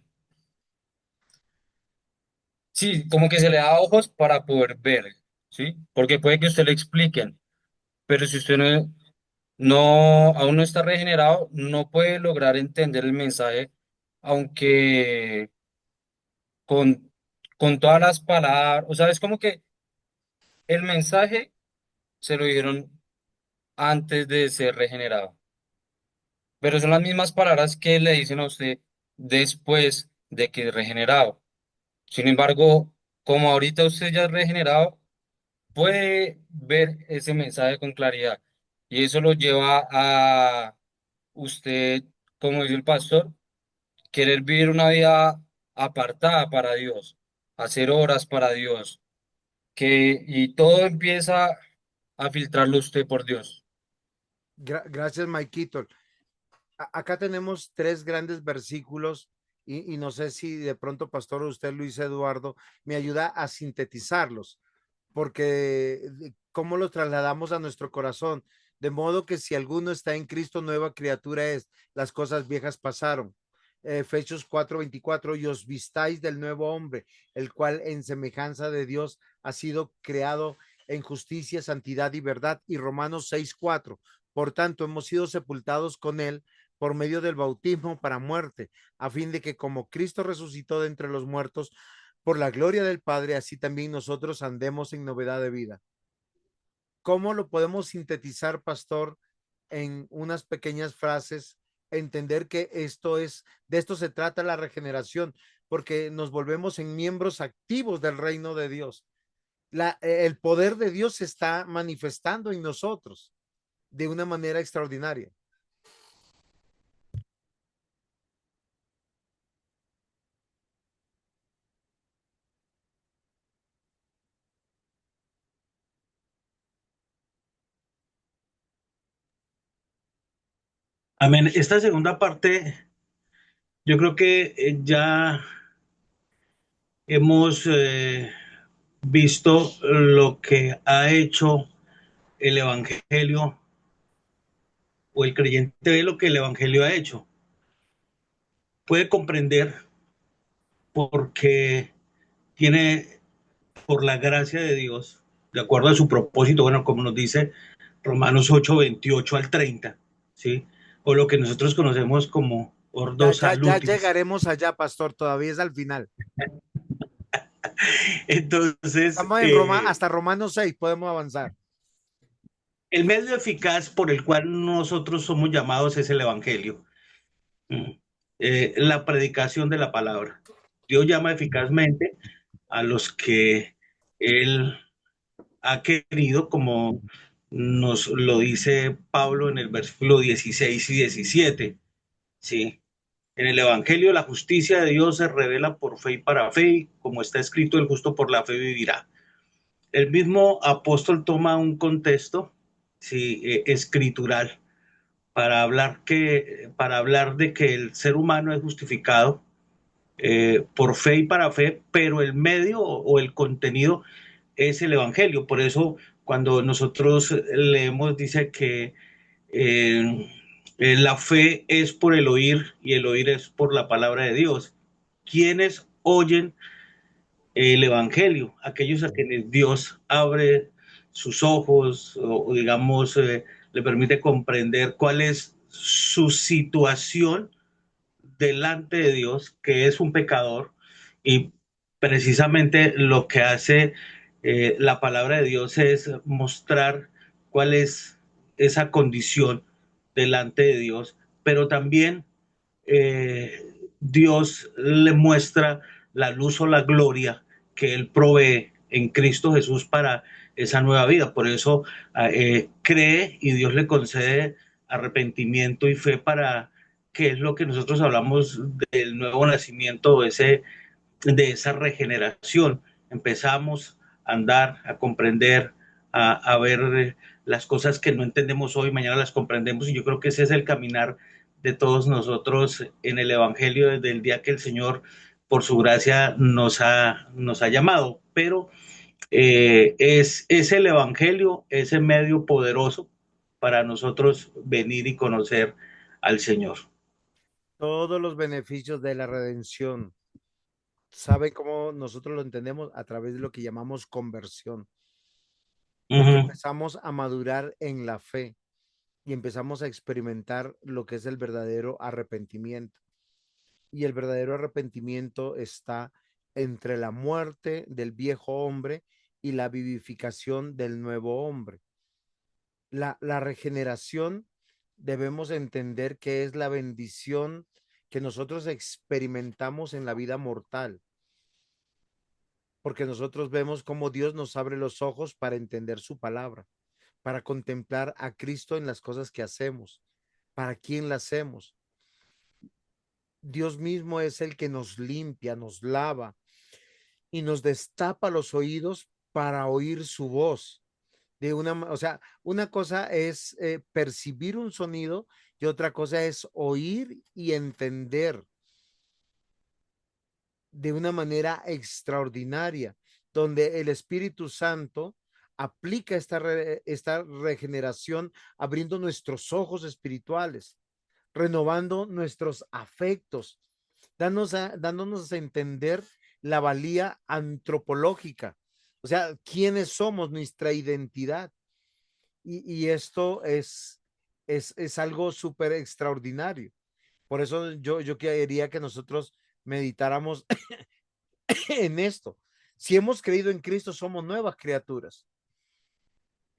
sí, como que se le da ojos para poder ver, ¿sí? Porque puede que usted le expliquen, pero si usted aún no está regenerado, no puede lograr entender el mensaje, aunque con, con todas las palabras, o sea, es como que el mensaje se lo dijeron antes de ser regenerado. pero son las mismas palabras que le dicen a usted después de que es regenerado. Sin embargo, como ahorita usted ya es regenerado, puede ver ese mensaje con claridad y eso lo lleva a usted, como dice el pastor, querer vivir una vida apartada para Dios, hacer horas para Dios, y todo empieza a filtrarlo usted por Dios. Gracias, Maikito. Acá tenemos tres grandes versículos y no sé si de pronto, pastor, usted, Luis Eduardo, me ayuda a sintetizarlos, porque cómo los trasladamos a nuestro corazón. De modo que si alguno está en Cristo, nueva criatura es, las cosas viejas pasaron. Efesios 4:24, y os vistáis del nuevo hombre, el cual en semejanza de Dios ha sido creado en justicia, santidad y verdad. Y Romanos 6:4, por tanto hemos sido sepultados con él por medio del bautismo para muerte, a fin de que como Cristo resucitó de entre los muertos por la gloria del Padre, así también nosotros andemos en novedad de vida. ¿Cómo lo podemos sintetizar, pastor, en unas pequeñas frases? Entender que esto es, de esto se trata la regeneración, porque nos volvemos en miembros activos del reino de Dios. El poder de Dios se está manifestando en nosotros de una manera extraordinaria. Amén. Esta segunda parte, yo creo que ya hemos visto lo que ha hecho el Evangelio, o el creyente ve lo que el Evangelio ha hecho. Puede comprender porque tiene, por la gracia de Dios, de acuerdo a su propósito, bueno, como nos dice Romanos 8:28 al 30, ¿sí? O lo que nosotros conocemos como Ya, ordo ya, ya salutis. llegaremos allá, pastor, todavía es al final. Entonces, Estamos en Roma, hasta Romanos 6 podemos avanzar. el medio eficaz por el cual nosotros somos llamados es el Evangelio. Mm. La predicación de la palabra. Dios llama eficazmente a los que Él ha querido, como nos lo dice Pablo en el versículo 16 y 17. ¿Sí? En el Evangelio la justicia de Dios se revela por fe y para fe, y como está escrito, el justo por la fe vivirá. El mismo apóstol toma un contexto, sí, escritural para hablar de que el ser humano es justificado por fe y para fe, pero el medio o el contenido es el Evangelio. Por eso cuando nosotros leemos dice que eh, la fe es por el oír y el oír es por la palabra de Dios. ¿Quiénes oyen el Evangelio? Aquellos a quienes Dios abre sus ojos o digamos, le permite comprender cuál es su situación delante de Dios, que es un pecador, y precisamente lo que hace la palabra de Dios es mostrar cuál es esa condición delante de Dios, pero también Dios le muestra la luz o la gloria que Él provee en Cristo Jesús para esa nueva vida. Por eso cree y Dios le concede arrepentimiento y fe para que es lo que nosotros hablamos del nuevo nacimiento, de esa regeneración. Empezamos a andar, a comprender, a ver las cosas que no entendemos hoy, mañana las comprendemos, y yo creo que ese es el caminar de todos nosotros en el Evangelio desde el día que el Señor, por su gracia, nos ha llamado. Pero es el Evangelio, ese medio poderoso para nosotros venir y conocer al Señor. Todos los beneficios de la redención, ¿saben cómo nosotros lo entendemos? A través de lo que llamamos conversión, Uh porque -huh. empezamos a madurar en la fe y empezamos a experimentar lo que es el verdadero arrepentimiento. Y el verdadero arrepentimiento está entre la muerte del viejo hombre y la vivificación del nuevo hombre. La regeneración debemos entender que es la bendición que nosotros experimentamos en la vida mortal, porque nosotros vemos cómo Dios nos abre los ojos para entender su palabra, para contemplar a Cristo en las cosas que hacemos, para quién la hacemos. Dios mismo es el que nos limpia, nos lava y nos destapa los oídos para oír su voz. O sea, una cosa es percibir un sonido y otra cosa es oír y entender de una manera extraordinaria, donde el Espíritu Santo aplica esta regeneración, abriendo nuestros ojos espirituales, renovando nuestros afectos, dándonos a entender la valía antropológica, o sea, quiénes somos, nuestra identidad. Y esto es algo súper extraordinario. Por eso yo quería que nosotros meditáramos en esto. Si hemos creído en Cristo, somos nuevas criaturas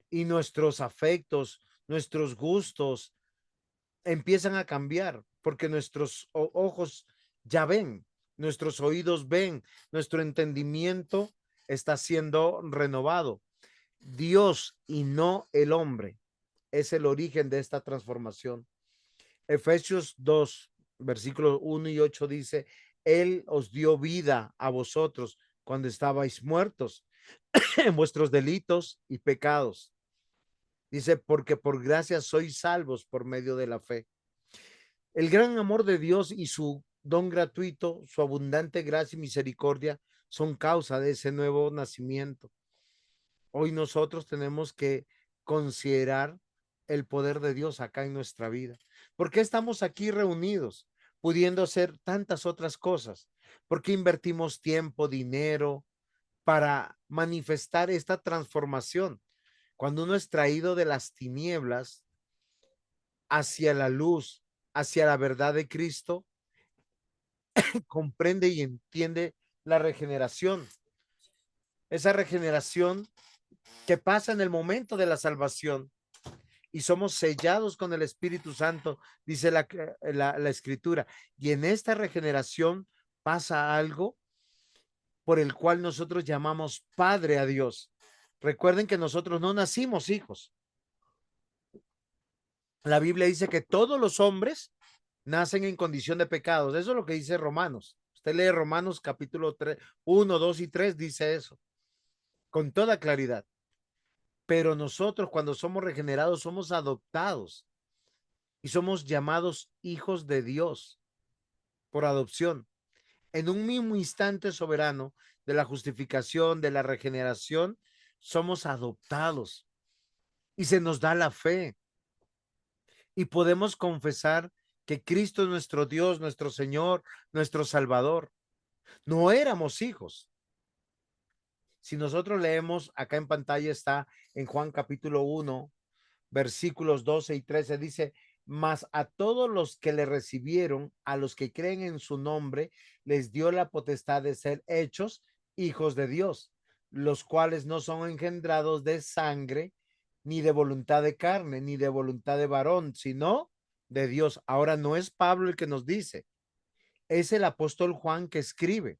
y nuestros afectos, nuestros gustos empiezan a cambiar porque nuestros ojos ya ven, nuestros oídos ven, nuestro entendimiento está siendo renovado. Dios y no el hombre es el origen de esta transformación. Efesios 2, versículos 1 y 8 dice, Él os dio vida a vosotros cuando estabais muertos en vuestros delitos y pecados. Dice, porque por gracia sois salvos por medio de la fe. El gran amor de Dios y su don gratuito, su abundante gracia y misericordia son causa de ese nuevo nacimiento. Hoy nosotros tenemos que considerar el poder de Dios acá en nuestra vida. ¿Por qué estamos aquí reunidos, pudiendo hacer tantas otras cosas? ¿Por qué invertimos tiempo, dinero para manifestar esta transformación? Cuando uno es traído de las tinieblas hacia la luz, hacia la verdad de Cristo, comprende y entiende la regeneración. Esa regeneración que pasa en el momento de la salvación y somos sellados con el Espíritu Santo, dice la Escritura. Y en esta regeneración pasa algo por el cual nosotros llamamos Padre a Dios. Recuerden que nosotros no nacimos hijos. La Biblia dice que todos los hombres nacen en condición de pecados. Eso es lo que dice Romanos. Usted lee Romanos capítulo 3, 1, 2 y 3, dice eso, con toda claridad. Pero nosotros cuando somos regenerados somos adoptados y somos llamados hijos de Dios por adopción. En un mismo instante soberano de la justificación, de la regeneración, somos adoptados y se nos da la fe y podemos confesar que Cristo es nuestro Dios, nuestro Señor, nuestro Salvador. No éramos hijos. Si nosotros leemos, acá en pantalla está en Juan capítulo 1, versículos 12 y 13, dice, mas a todos los que le recibieron, a los que creen en su nombre, les dio la potestad de ser hechos hijos de Dios, los cuales no son engendrados de sangre, ni de voluntad de carne, ni de voluntad de varón, sino de Dios. Ahora no es Pablo el que nos dice, es el apóstol Juan que escribe.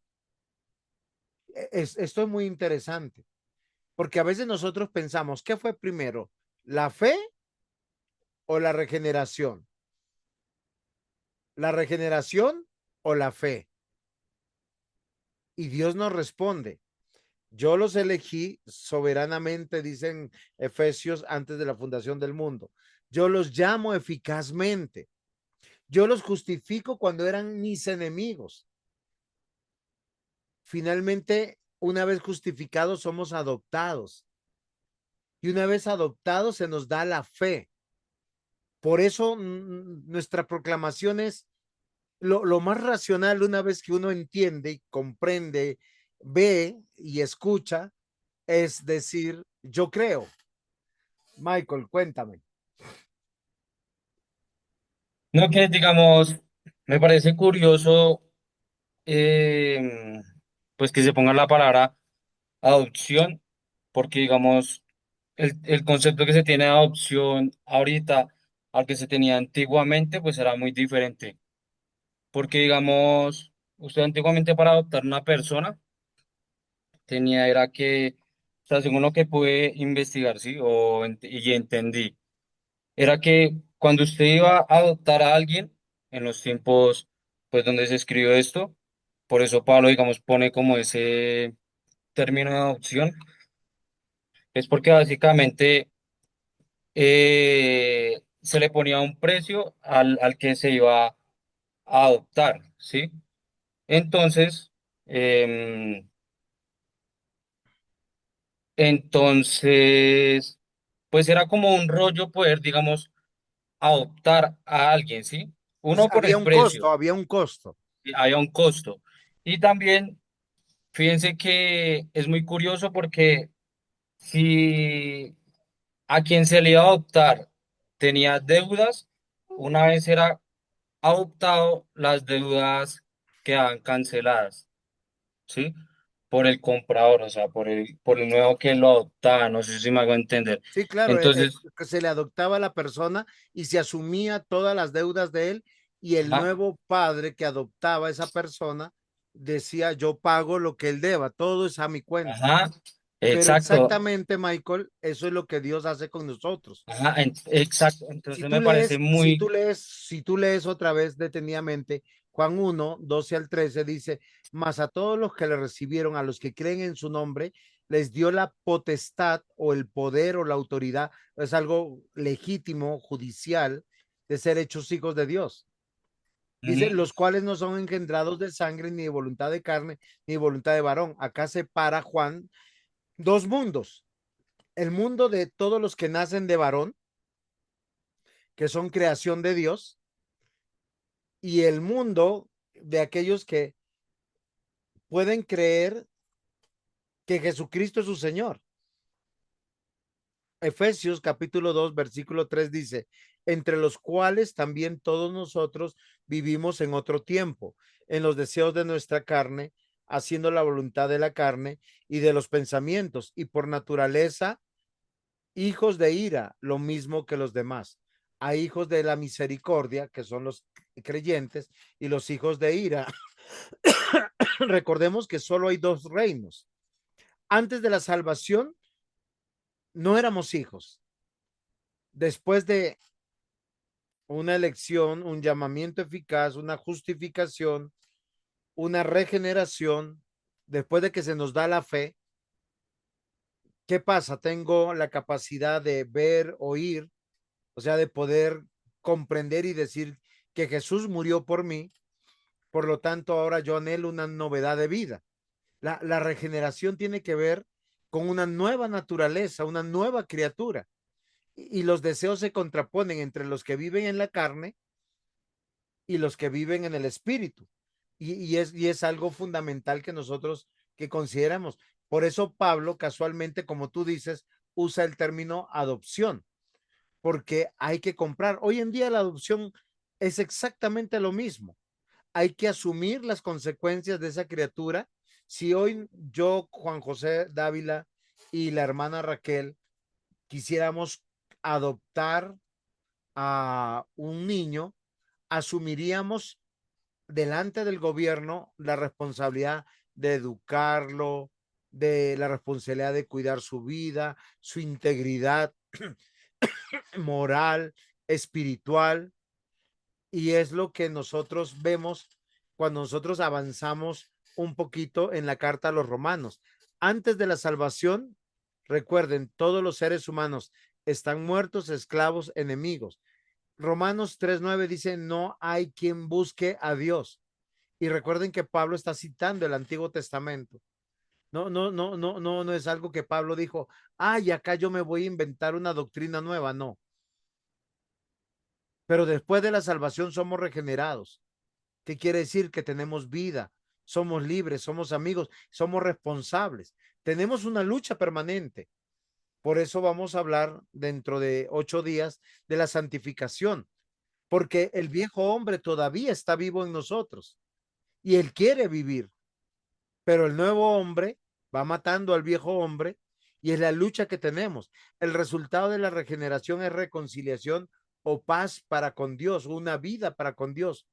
Esto es muy interesante, porque a veces nosotros pensamos, ¿qué fue primero? ¿La fe o la regeneración? ¿La regeneración o la fe? Y Dios nos responde, yo los elegí soberanamente, dicen Efesios, antes de la fundación del mundo. Yo los llamo eficazmente. Yo los justifico cuando eran mis enemigos. Finalmente, una vez justificados, somos adoptados. Y una vez adoptados, se nos da la fe. Por eso nuestra proclamación es lo más racional una vez que uno entiende, comprende, ve y escucha, es decir, yo creo. Michael, cuéntame. No que digamos, me parece curioso, eh, pues que se ponga la palabra adopción, porque digamos, el concepto que se tiene de adopción ahorita al que se tenía antiguamente, pues era muy diferente. Porque, digamos, usted antiguamente para adoptar una persona tenía era que, o sea, según lo que pude investigar, ¿sí? Y entendí, era que cuando usted iba a adoptar a alguien en los tiempos, pues, donde se escribió esto, por eso Pablo, digamos, pone como ese término de adopción, es porque básicamente se le ponía un precio al que se iba a adoptar, ¿sí? Entonces, em, entonces, pues era como un rollo poder, digamos, adoptar a alguien, ¿sí? Pues Uno por el precio, había un costo. y había un costo. Y también, fíjense que es muy curioso porque si a quien se le iba a adoptar tenía deudas, una vez era adoptado, las deudas quedaban canceladas, ¿sí? Por el comprador, o sea, por el nuevo que lo adoptaba, no sé si me hago entender. Sí, claro, Entonces, que se le adoptaba a la persona y se asumía todas las deudas de él y el ajá, nuevo padre que adoptaba a esa persona decía, yo pago lo que él deba, todo es a mi cuenta. ajá, Pero exacto, exactamente, Michael, eso es lo que Dios hace con nosotros. ajá, exacto. Si Entonces tú me parece lees, muy, si tú lees otra vez detenidamente, Juan 1, 12 al 13 dice, mas a todos los que le recibieron, a los que creen en su nombre, les dio la potestad o el poder o la autoridad, es algo legítimo, judicial, de ser hechos hijos de Dios. Dice, ujú, los cuales no son engendrados de sangre, ni de voluntad de carne, ni de voluntad de varón. Acá separa Juan dos mundos. El mundo de todos los que nacen de varón, que son creación de Dios, y el mundo de aquellos que pueden creer que Jesucristo es su Señor. Efesios capítulo 2 versículo 3 dice, entre los cuales también todos nosotros vivimos en otro tiempo, en los deseos de nuestra carne, haciendo la voluntad de la carne y de los pensamientos, y por naturaleza, hijos de ira, lo mismo que los demás. Hay hijos de la misericordia, que son los creyentes, y los hijos de ira. Recordemos que solo hay dos reinos. Antes de la salvación no éramos hijos. Después de una elección, un llamamiento eficaz, una justificación, una regeneración, después de que se nos da la fe, ¿qué pasa? Tengo la capacidad de ver, oír, o sea, de poder comprender y decir que Jesús murió por mí, por lo tanto ahora yo anhelo una novedad de vida. La regeneración tiene que ver con una nueva naturaleza, una nueva criatura. Y los deseos se contraponen entre los que viven en la carne y los que viven en el espíritu. Y es algo fundamental que nosotros que consideramos. Por eso Pablo, casualmente, como tú dices, usa el término adopción, porque hay que comprar. Hoy en día la adopción es exactamente lo mismo. Hay que asumir las consecuencias de esa criatura. Si hoy yo, Juan José Dávila y la hermana Raquel quisiéramos adoptar a un niño, asumiríamos delante del gobierno la responsabilidad de educarlo, de la responsabilidad de cuidar su vida, su integridad moral, espiritual, y es lo que nosotros vemos cuando nosotros avanzamos un poquito en la carta a los romanos. Antes de la salvación, recuerden, todos los seres humanos están muertos, esclavos, enemigos. Romanos 3:9 dice, no hay quien busque a Dios. Y recuerden que Pablo está citando el Antiguo Testamento. No es algo que Pablo dijo, ay, acá yo me voy a inventar una doctrina nueva, no. Pero después de la salvación somos regenerados. ¿Qué quiere decir? Que tenemos vida, somos libres, somos amigos, somos responsables. Tenemos una lucha permanente. Por eso vamos a hablar dentro de 8 días de la santificación, porque el viejo hombre todavía está vivo en nosotros y él quiere vivir, pero el nuevo hombre va matando al viejo hombre y es la lucha que tenemos. El resultado de la regeneración es reconciliación o paz para con Dios, una vida para con Dios.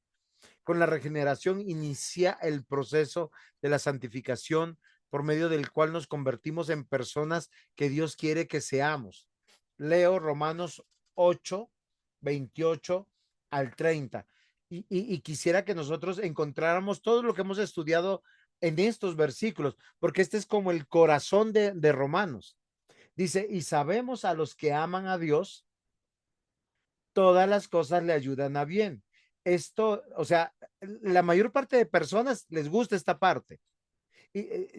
Con la regeneración inicia el proceso de la santificación por medio del cual nos convertimos en personas que Dios quiere que seamos. Leo Romanos 8, 28 al 30. Y quisiera que nosotros encontráramos todo lo que hemos estudiado en estos versículos, porque este es como el corazón de Romanos. Dice, y sabemos a los que aman a Dios, todas las cosas le ayudan a bien. Esto, o sea, la mayor parte de personas les gusta esta parte.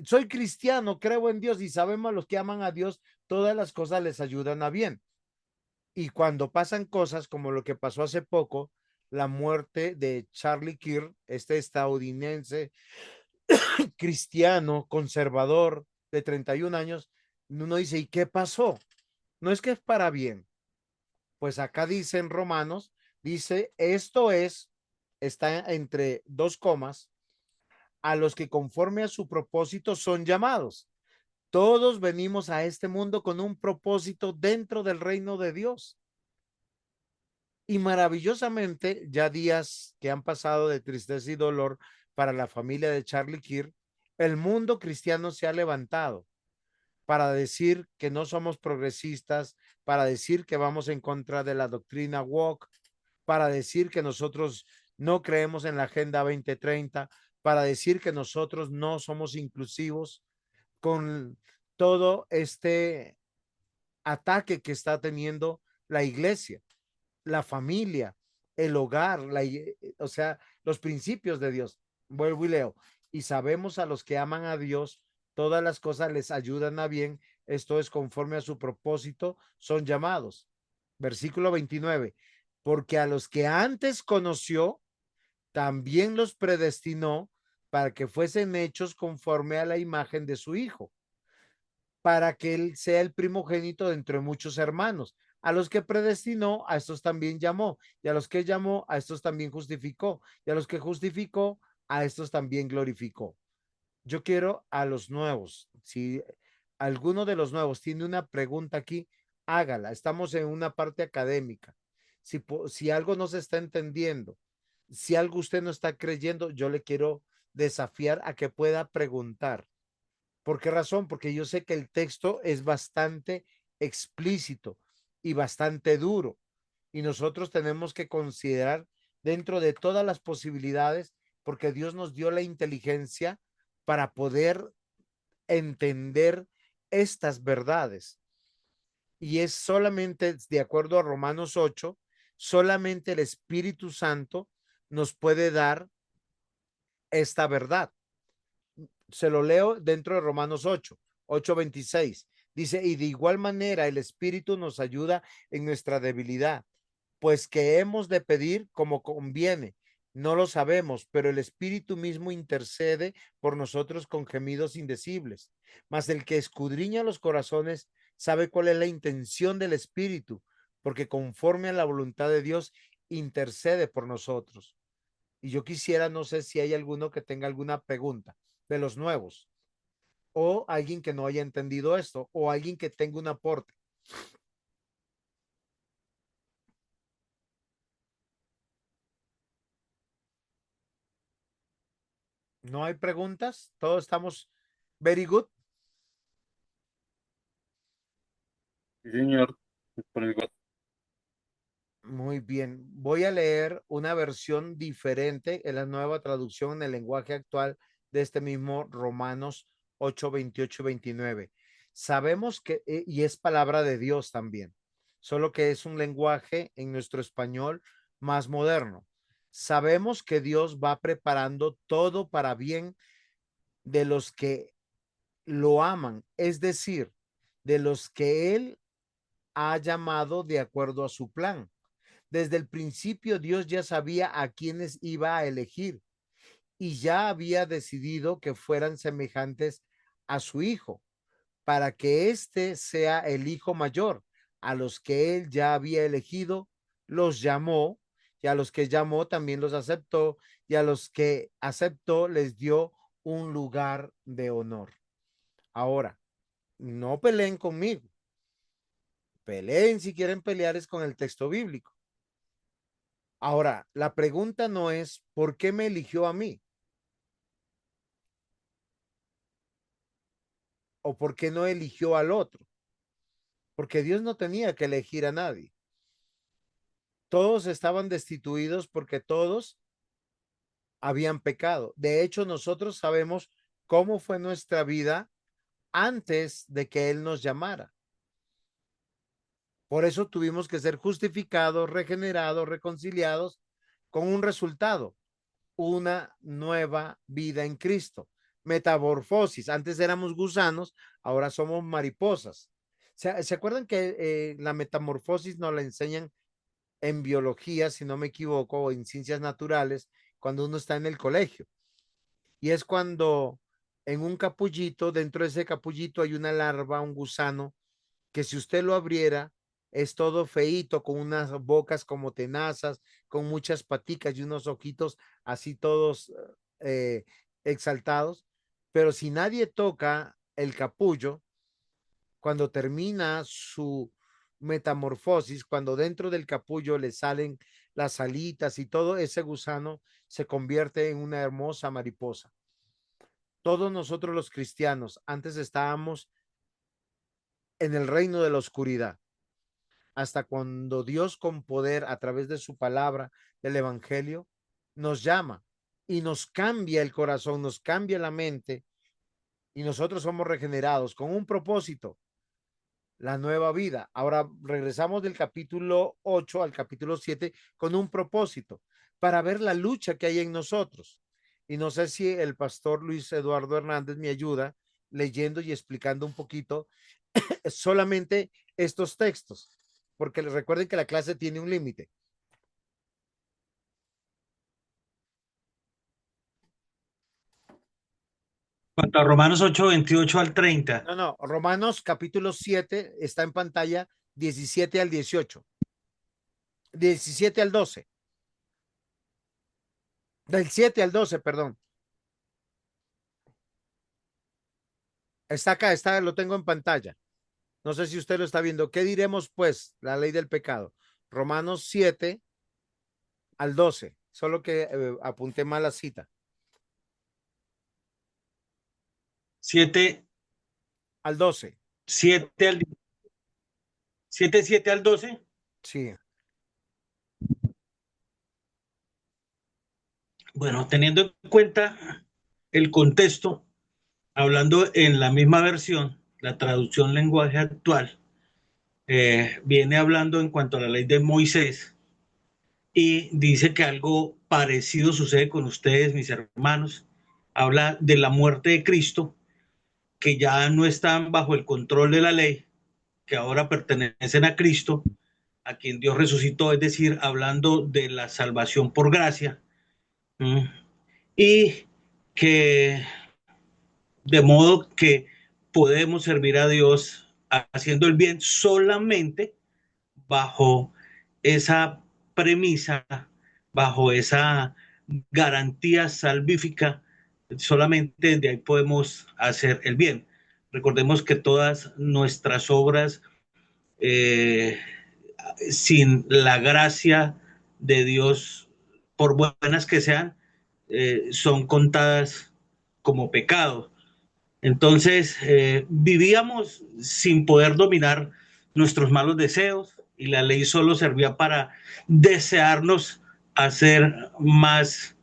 Soy cristiano, creo en Dios y sabemos a los que aman a Dios, todas las cosas les ayudan a bien. Y cuando pasan cosas como lo que pasó hace poco, la muerte de Charlie Kirk, este estadounidense cristiano, conservador de 31 años, uno dice, ¿y qué pasó? No es que es para bien, pues acá dice en Romanos, dice, esto es, está entre dos comas, a los que conforme a su propósito son llamados. Todos venimos a este mundo con un propósito dentro del reino de Dios. Y maravillosamente, ya días que han pasado de tristeza y dolor para la familia de Charlie Kirk, el mundo cristiano se ha levantado para decir que no somos progresistas, para decir que vamos en contra de la doctrina woke, para decir que nosotros no creemos en la Agenda 2030, para decir que nosotros no somos inclusivos con todo este ataque que está teniendo la iglesia, la familia, el hogar, o sea, los principios de Dios. Vuelvo y leo. Y sabemos a los que aman a Dios, todas las cosas les ayudan a bien, esto es conforme a su propósito, son llamados. Versículo 29. Porque a los que antes conoció, también los predestinó para que fuesen hechos conforme a la imagen de su Hijo, para que él sea el primogénito de entre muchos hermanos. A los que predestinó, a estos también llamó, y a los que llamó, a estos también justificó, y a los que justificó, a estos también glorificó. Yo quiero a los nuevos. Si alguno de los nuevos tiene una pregunta aquí, hágala. Estamos en una parte académica. Si algo no se está entendiendo, si algo usted no está creyendo, yo le quiero desafiar a que pueda preguntar. ¿Por qué razón? Porque yo sé que el texto es bastante explícito y bastante duro. Y nosotros tenemos que considerar dentro de todas las posibilidades, porque Dios nos dio la inteligencia para poder entender estas verdades. Y es solamente, de acuerdo a Romanos 8, solamente el Espíritu Santo nos puede dar esta verdad. Se lo leo dentro de Romanos 8, 8:26. Dice, y de igual manera el Espíritu nos ayuda en nuestra debilidad, pues que hemos de pedir como conviene. No lo sabemos, pero el Espíritu mismo intercede por nosotros con gemidos indecibles. Mas el que escudriña los corazones sabe cuál es la intención del Espíritu, porque conforme a la voluntad de Dios intercede por nosotros. Y yo quisiera, no sé si hay alguno que tenga alguna pregunta de los nuevos, o alguien que no haya entendido esto, o alguien que tenga un aporte. ¿No hay preguntas? Todos estamos very good. Sí, señor. Por el Muy bien. Voy a leer una versión diferente en la nueva traducción en el lenguaje actual de este mismo Romanos 8, 28 y 29. Sabemos que, y es palabra de Dios también, solo que es un lenguaje en nuestro español más moderno. Sabemos que Dios va preparando todo para bien de los que lo aman, es decir, de los que Él ha llamado de acuerdo a su plan. Desde el principio Dios ya sabía a quienes iba a elegir y ya había decidido que fueran semejantes a su hijo, para que éste sea el hijo mayor. A los que él ya había elegido, los llamó, y a los que llamó también los aceptó, y a los que aceptó les dio un lugar de honor. Ahora, no peleen conmigo, peleen si quieren pelear es con el texto bíblico. Ahora, la pregunta no es ¿por qué me eligió a mí? ¿O por qué no eligió al otro? Porque Dios no tenía que elegir a nadie. Todos estaban destituidos porque todos habían pecado. De hecho, nosotros sabemos cómo fue nuestra vida antes de que Él nos llamara. Por eso tuvimos que ser justificados, regenerados, reconciliados con un resultado, una nueva vida en Cristo. Metamorfosis. Antes éramos gusanos, ahora somos mariposas. ¿Se acuerdan que la metamorfosis nos la enseñan en biología, si no me equivoco, o en ciencias naturales, cuando uno está en el colegio? Y es cuando en un capullito, dentro de ese capullito hay una larva, un gusano, que si usted lo abriera, es todo feíto, con unas bocas como tenazas, con muchas paticas y unos ojitos así todos eh, exaltados. Pero si nadie toca el capullo, cuando termina su metamorfosis, cuando dentro del capullo le salen las alitas y todo, ese gusano se convierte en una hermosa mariposa. Todos nosotros los cristianos antes estábamos en el reino de la oscuridad, hasta cuando Dios con poder a través de su palabra, del evangelio, nos llama y nos cambia el corazón, nos cambia la mente y nosotros somos regenerados con un propósito, la nueva vida. Ahora regresamos del capítulo 8 al capítulo 7 con un propósito para ver la lucha que hay en nosotros. Y no sé si el pastor Luis Eduardo Hernández me ayuda leyendo y explicando un poquito solamente estos textos, porque recuerden que la clase tiene un límite. Cuanto a Romanos 8, 28 al 30. No, no, Romanos capítulo 7 está en pantalla 17 al 18, 17 al 12, del 7 al 12, perdón. Está acá, está, lo tengo en pantalla. No sé si usted lo está viendo. ¿Qué diremos pues? La ley del pecado. Romanos 7 al 12. Solo que apunté mal la cita. 7, Al 12. 7 al 7, 7 al 12. Sí. Bueno, teniendo en cuenta el contexto, hablando en la misma versión, la traducción lenguaje actual, viene hablando en cuanto a la ley de Moisés y dice que algo parecido sucede con ustedes, mis hermanos. Habla de la muerte de Cristo, que ya no están bajo el control de la ley, que ahora pertenecen a Cristo, a quien Dios resucitó, es decir, hablando de la salvación por gracia, y que de modo que podemos servir a Dios haciendo el bien solamente bajo esa premisa, bajo esa garantía salvífica, solamente de ahí podemos hacer el bien. Recordemos que todas nuestras obras, eh, sin la gracia de Dios, por buenas que sean, son contadas como pecado. Entonces, vivíamos sin poder dominar nuestros malos deseos y la ley solo servía para desearnos hacer más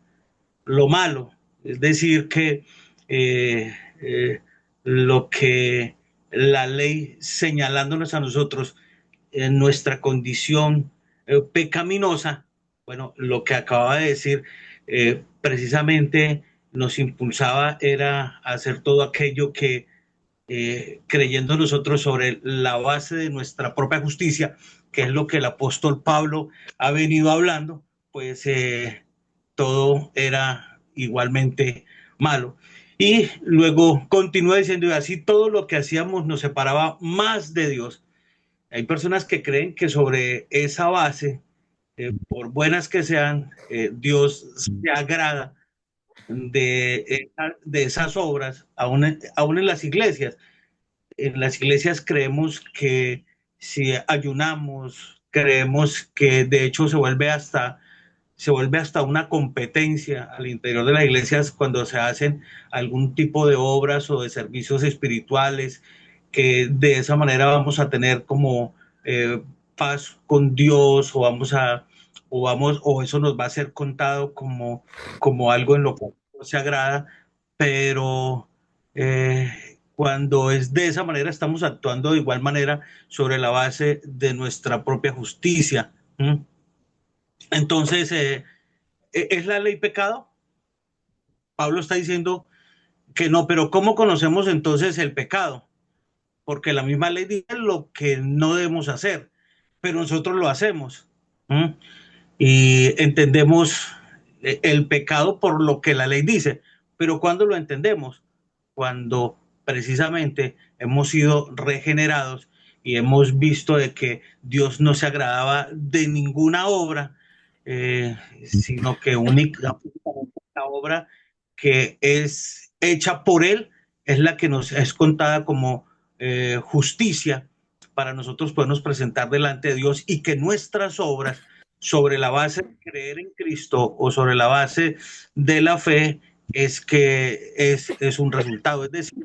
lo malo. Es decir, que eh, eh, lo que la ley señalándonos a nosotros en nuestra condición pecaminosa, bueno, lo que acaba de decir precisamente nos impulsaba era hacer todo aquello que creyendo nosotros sobre la base de nuestra propia justicia, que es lo que el apóstol Pablo ha venido hablando, pues todo era igualmente malo. Y luego continúa diciendo, y así todo lo que hacíamos nos separaba más de Dios. Hay personas que creen que sobre esa base, por buenas que sean, Dios se agrada de esas obras, aún en las iglesias. En las iglesias creemos que si ayunamos, creemos que de hecho se vuelve hasta se vuelve hasta una competencia al interior de las iglesias cuando se hacen algún tipo de obras o de servicios espirituales, que de esa manera vamos a tener como paz con Dios, o eso nos va a ser contado como algo en lo que no se agrada, pero cuando es de esa manera estamos actuando de igual manera sobre la base de nuestra propia justicia. ¿Mm? Entonces, ¿es la ley pecado? Pablo está diciendo que no, pero ¿cómo conocemos entonces el pecado? Porque la misma ley dice lo que no debemos hacer, pero nosotros lo hacemos. ¿Mm? Y entendemos el pecado por lo que la ley dice, pero ¿cuándo lo entendemos? Cuando precisamente hemos sido regenerados y hemos visto de que Dios no se agradaba de ninguna obra, sino que únicamente la obra que es hecha por Él es la que nos es contada como justicia para nosotros podernos presentar delante de Dios, y que nuestras obras, sobre la base de creer en Cristo o sobre la base de la fe, es un resultado. Es decir,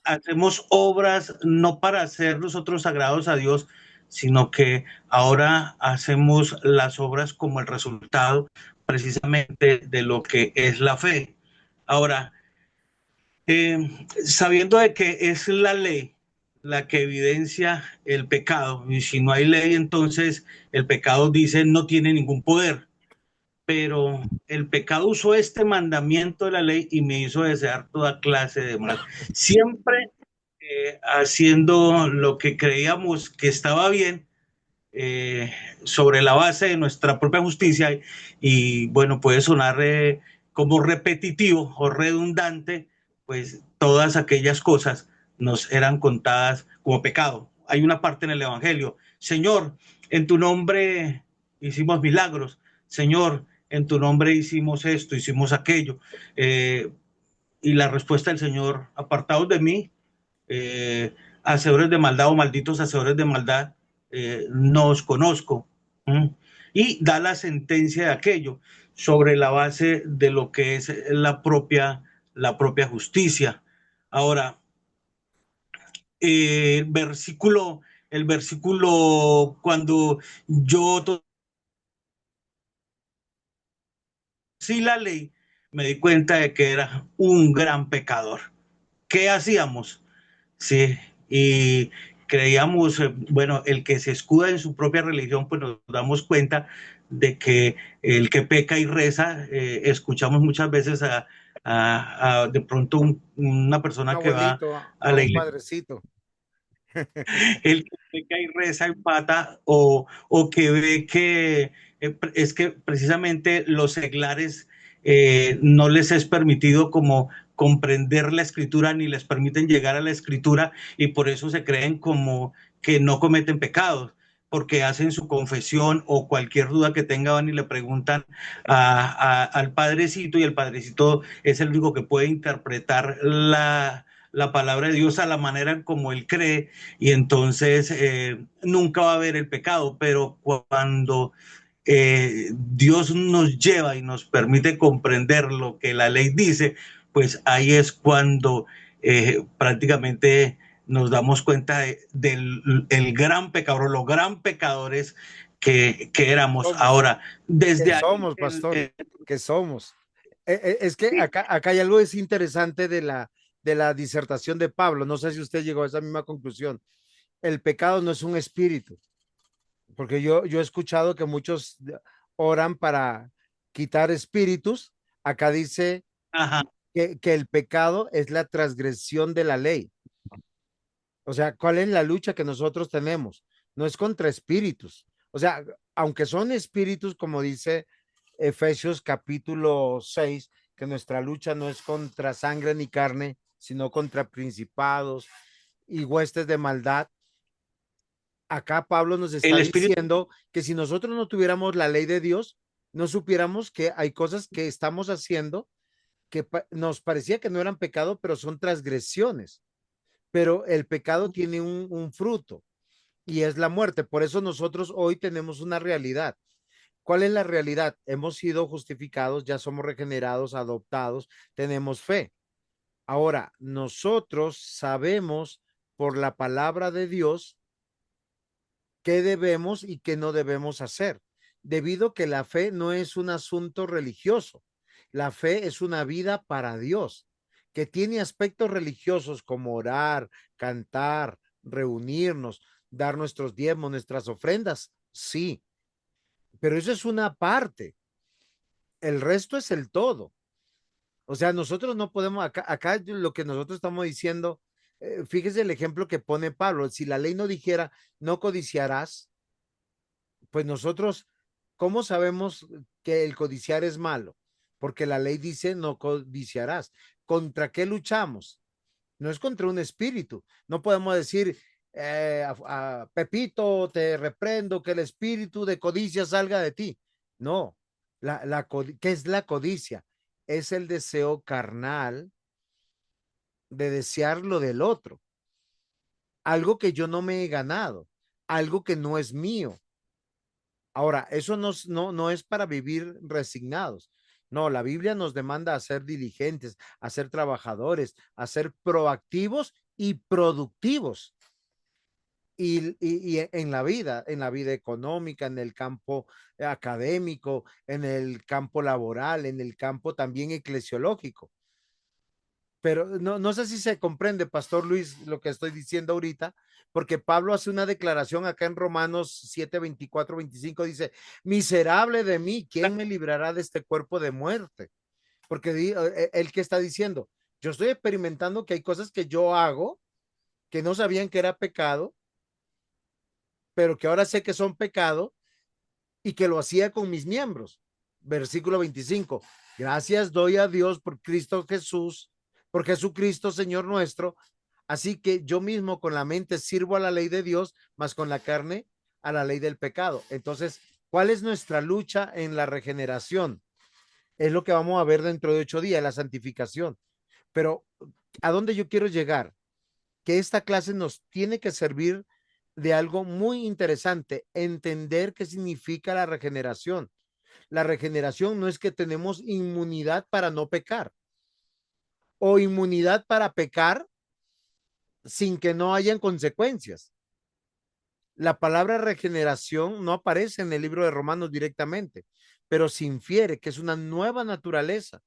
hacemos obras no para ser nosotros sagrados a Dios, sino que ahora hacemos las obras como el resultado precisamente de lo que es la fe. Ahora, sabiendo de que es la ley la que evidencia el pecado, y si no hay ley, entonces el pecado, dice, no tiene ningún poder, pero el pecado usó este mandamiento de la ley y me hizo desear toda clase de mal. Siempre haciendo lo que creíamos que estaba bien, eh, sobre la base de nuestra propia justicia, y bueno, puede sonar como repetitivo o redundante, pues todas aquellas cosas nos eran contadas como pecado. Hay una parte en el Evangelio: Señor, en tu nombre hicimos milagros, Señor, en tu nombre hicimos esto, hicimos aquello, y la respuesta del Señor: apartados de mí, hacedores de maldad, o malditos hacedores de maldad, no os conozco. ¿Mm? Y da la sentencia de aquello sobre la base de lo que es la propia justicia. Ahora, el versículo, cuando yo sí la ley, me di cuenta de que era un gran pecador. ¿Qué hacíamos? Sí, y creíamos, bueno, el que se escuda en su propia religión, pues nos damos cuenta de que el que peca y reza, escuchamos muchas veces de pronto una Un persona que va abuelito, a a la un iglesia, padrecito. el que peca y reza empata, o que ve que es que precisamente los seglares no les es permitido como comprender la escritura, ni les permiten llegar a la escritura, y por eso se creen como que no cometen pecados, porque hacen su confesión, o cualquier duda que tengan y le preguntan al padrecito, y el padrecito es el único que puede interpretar la palabra de Dios a la manera como él cree, y entonces nunca va a haber el pecado. Pero cuando Dios nos lleva y nos permite comprender lo que la ley dice, pues ahí es cuando prácticamente nos damos cuenta del el gran pecador, los gran pecadores que éramos. Somos, Ahora, que desde ahí, somos, pastor, que somos. Es que acá hay algo es interesante de la disertación de Pablo. No sé si usted llegó a esa misma conclusión. El pecado no es un espíritu, porque yo he escuchado que muchos oran para quitar espíritus. Acá dice ajá, que el pecado es la transgresión de la ley. O sea, ¿cuál es la lucha que nosotros tenemos? No es contra espíritus. O sea, aunque son espíritus, como dice Efesios capítulo 6, que nuestra lucha no es contra sangre ni carne, sino contra principados y huestes de maldad. Acá Pablo nos el está espíritu, diciendo que si nosotros no tuviéramos la ley de Dios, no supiéramos que hay cosas que estamos haciendo que nos parecía que no eran pecado, pero son transgresiones. Pero el pecado tiene un fruto y es la muerte. Por eso nosotros hoy tenemos una realidad. ¿Cuál es la realidad? Hemos sido justificados, ya somos regenerados, adoptados, tenemos fe. Ahora, nosotros sabemos por la palabra de Dios qué debemos y qué no debemos hacer, debido que la fe no es un asunto religioso. La fe es una vida para Dios, que tiene aspectos religiosos como orar, cantar, reunirnos, dar nuestros diezmos, nuestras ofrendas, sí, pero eso es una parte, el resto es el todo. O sea, nosotros no podemos, acá lo que nosotros estamos diciendo, fíjese el ejemplo que pone Pablo, si la ley no dijera, no codiciarás, pues nosotros, ¿cómo sabemos que el codiciar es malo? Porque la ley dice, no codiciarás. ¿Contra qué luchamos? No es contra un espíritu. No podemos decir, Pepito, te reprendo que el espíritu de codicia salga de ti. No, ¿qué es la codicia? Es el deseo carnal de desear lo del otro, algo que yo no me he ganado, algo que no es mío. Ahora, eso no es para vivir resignados. No, la Biblia nos demanda a ser diligentes, a ser trabajadores, a ser proactivos y productivos. Y en la vida económica, en el campo académico, en el campo laboral, en el campo también eclesiológico. Pero no sé si se comprende, Pastor Luis, lo que estoy diciendo ahorita, porque Pablo hace una declaración acá en Romanos 7, 24, 25, dice, miserable de mí, ¿quién me librará de este cuerpo de muerte? Porque él que está diciendo, yo estoy experimentando que hay cosas que yo hago que no sabían que era pecado, pero que ahora sé que son pecado y que lo hacía con mis miembros. Versículo 25. Gracias doy a Dios por Cristo Jesús, por Jesucristo, Señor nuestro. Así que yo mismo con la mente sirvo a la ley de Dios, más con la carne a la ley del pecado. Entonces, ¿cuál es nuestra lucha en la regeneración? Es lo que vamos a ver dentro de 8 días, la santificación. Pero, ¿a dónde yo quiero llegar? Que esta clase nos tiene que servir de algo muy interesante, entender qué significa la regeneración. La regeneración no es que tenemos inmunidad para no pecar o inmunidad para pecar sin que no hayan consecuencias. La palabra regeneración no aparece en el libro de Romanos directamente, pero se infiere que es una nueva naturaleza.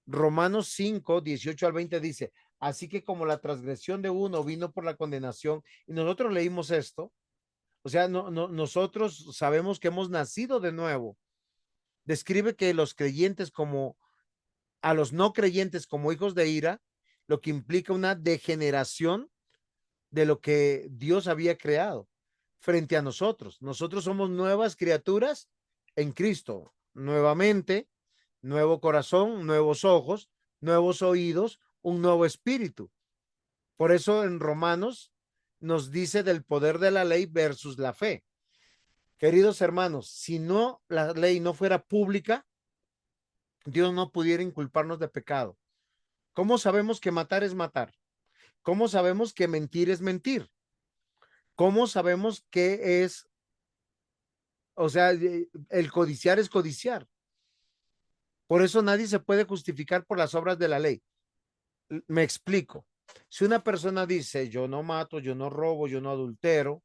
Romanos 5, 18 al 20 dice, así que como la transgresión de uno vino por la condenación, y nosotros leímos esto, o sea, nosotros sabemos que hemos nacido de nuevo. Describe que los creyentes como a los no creyentes como hijos de ira, lo que implica una degeneración de lo que Dios había creado frente a nosotros. Nosotros somos nuevas criaturas en Cristo, nuevamente, nuevo corazón, nuevos ojos, nuevos oídos, un nuevo espíritu. Por eso en Romanos nos dice del poder de la ley versus la fe. Queridos hermanos, si no la ley no fuera pública, Dios no pudiera inculparnos de pecado. ¿Cómo sabemos que matar es matar? ¿Cómo sabemos que mentir es mentir? ¿Cómo sabemos qué es, o sea, el codiciar es codiciar? Por eso nadie se puede justificar por las obras de la ley. Me explico. Si una persona dice, yo no mato, yo no robo, yo no adultero,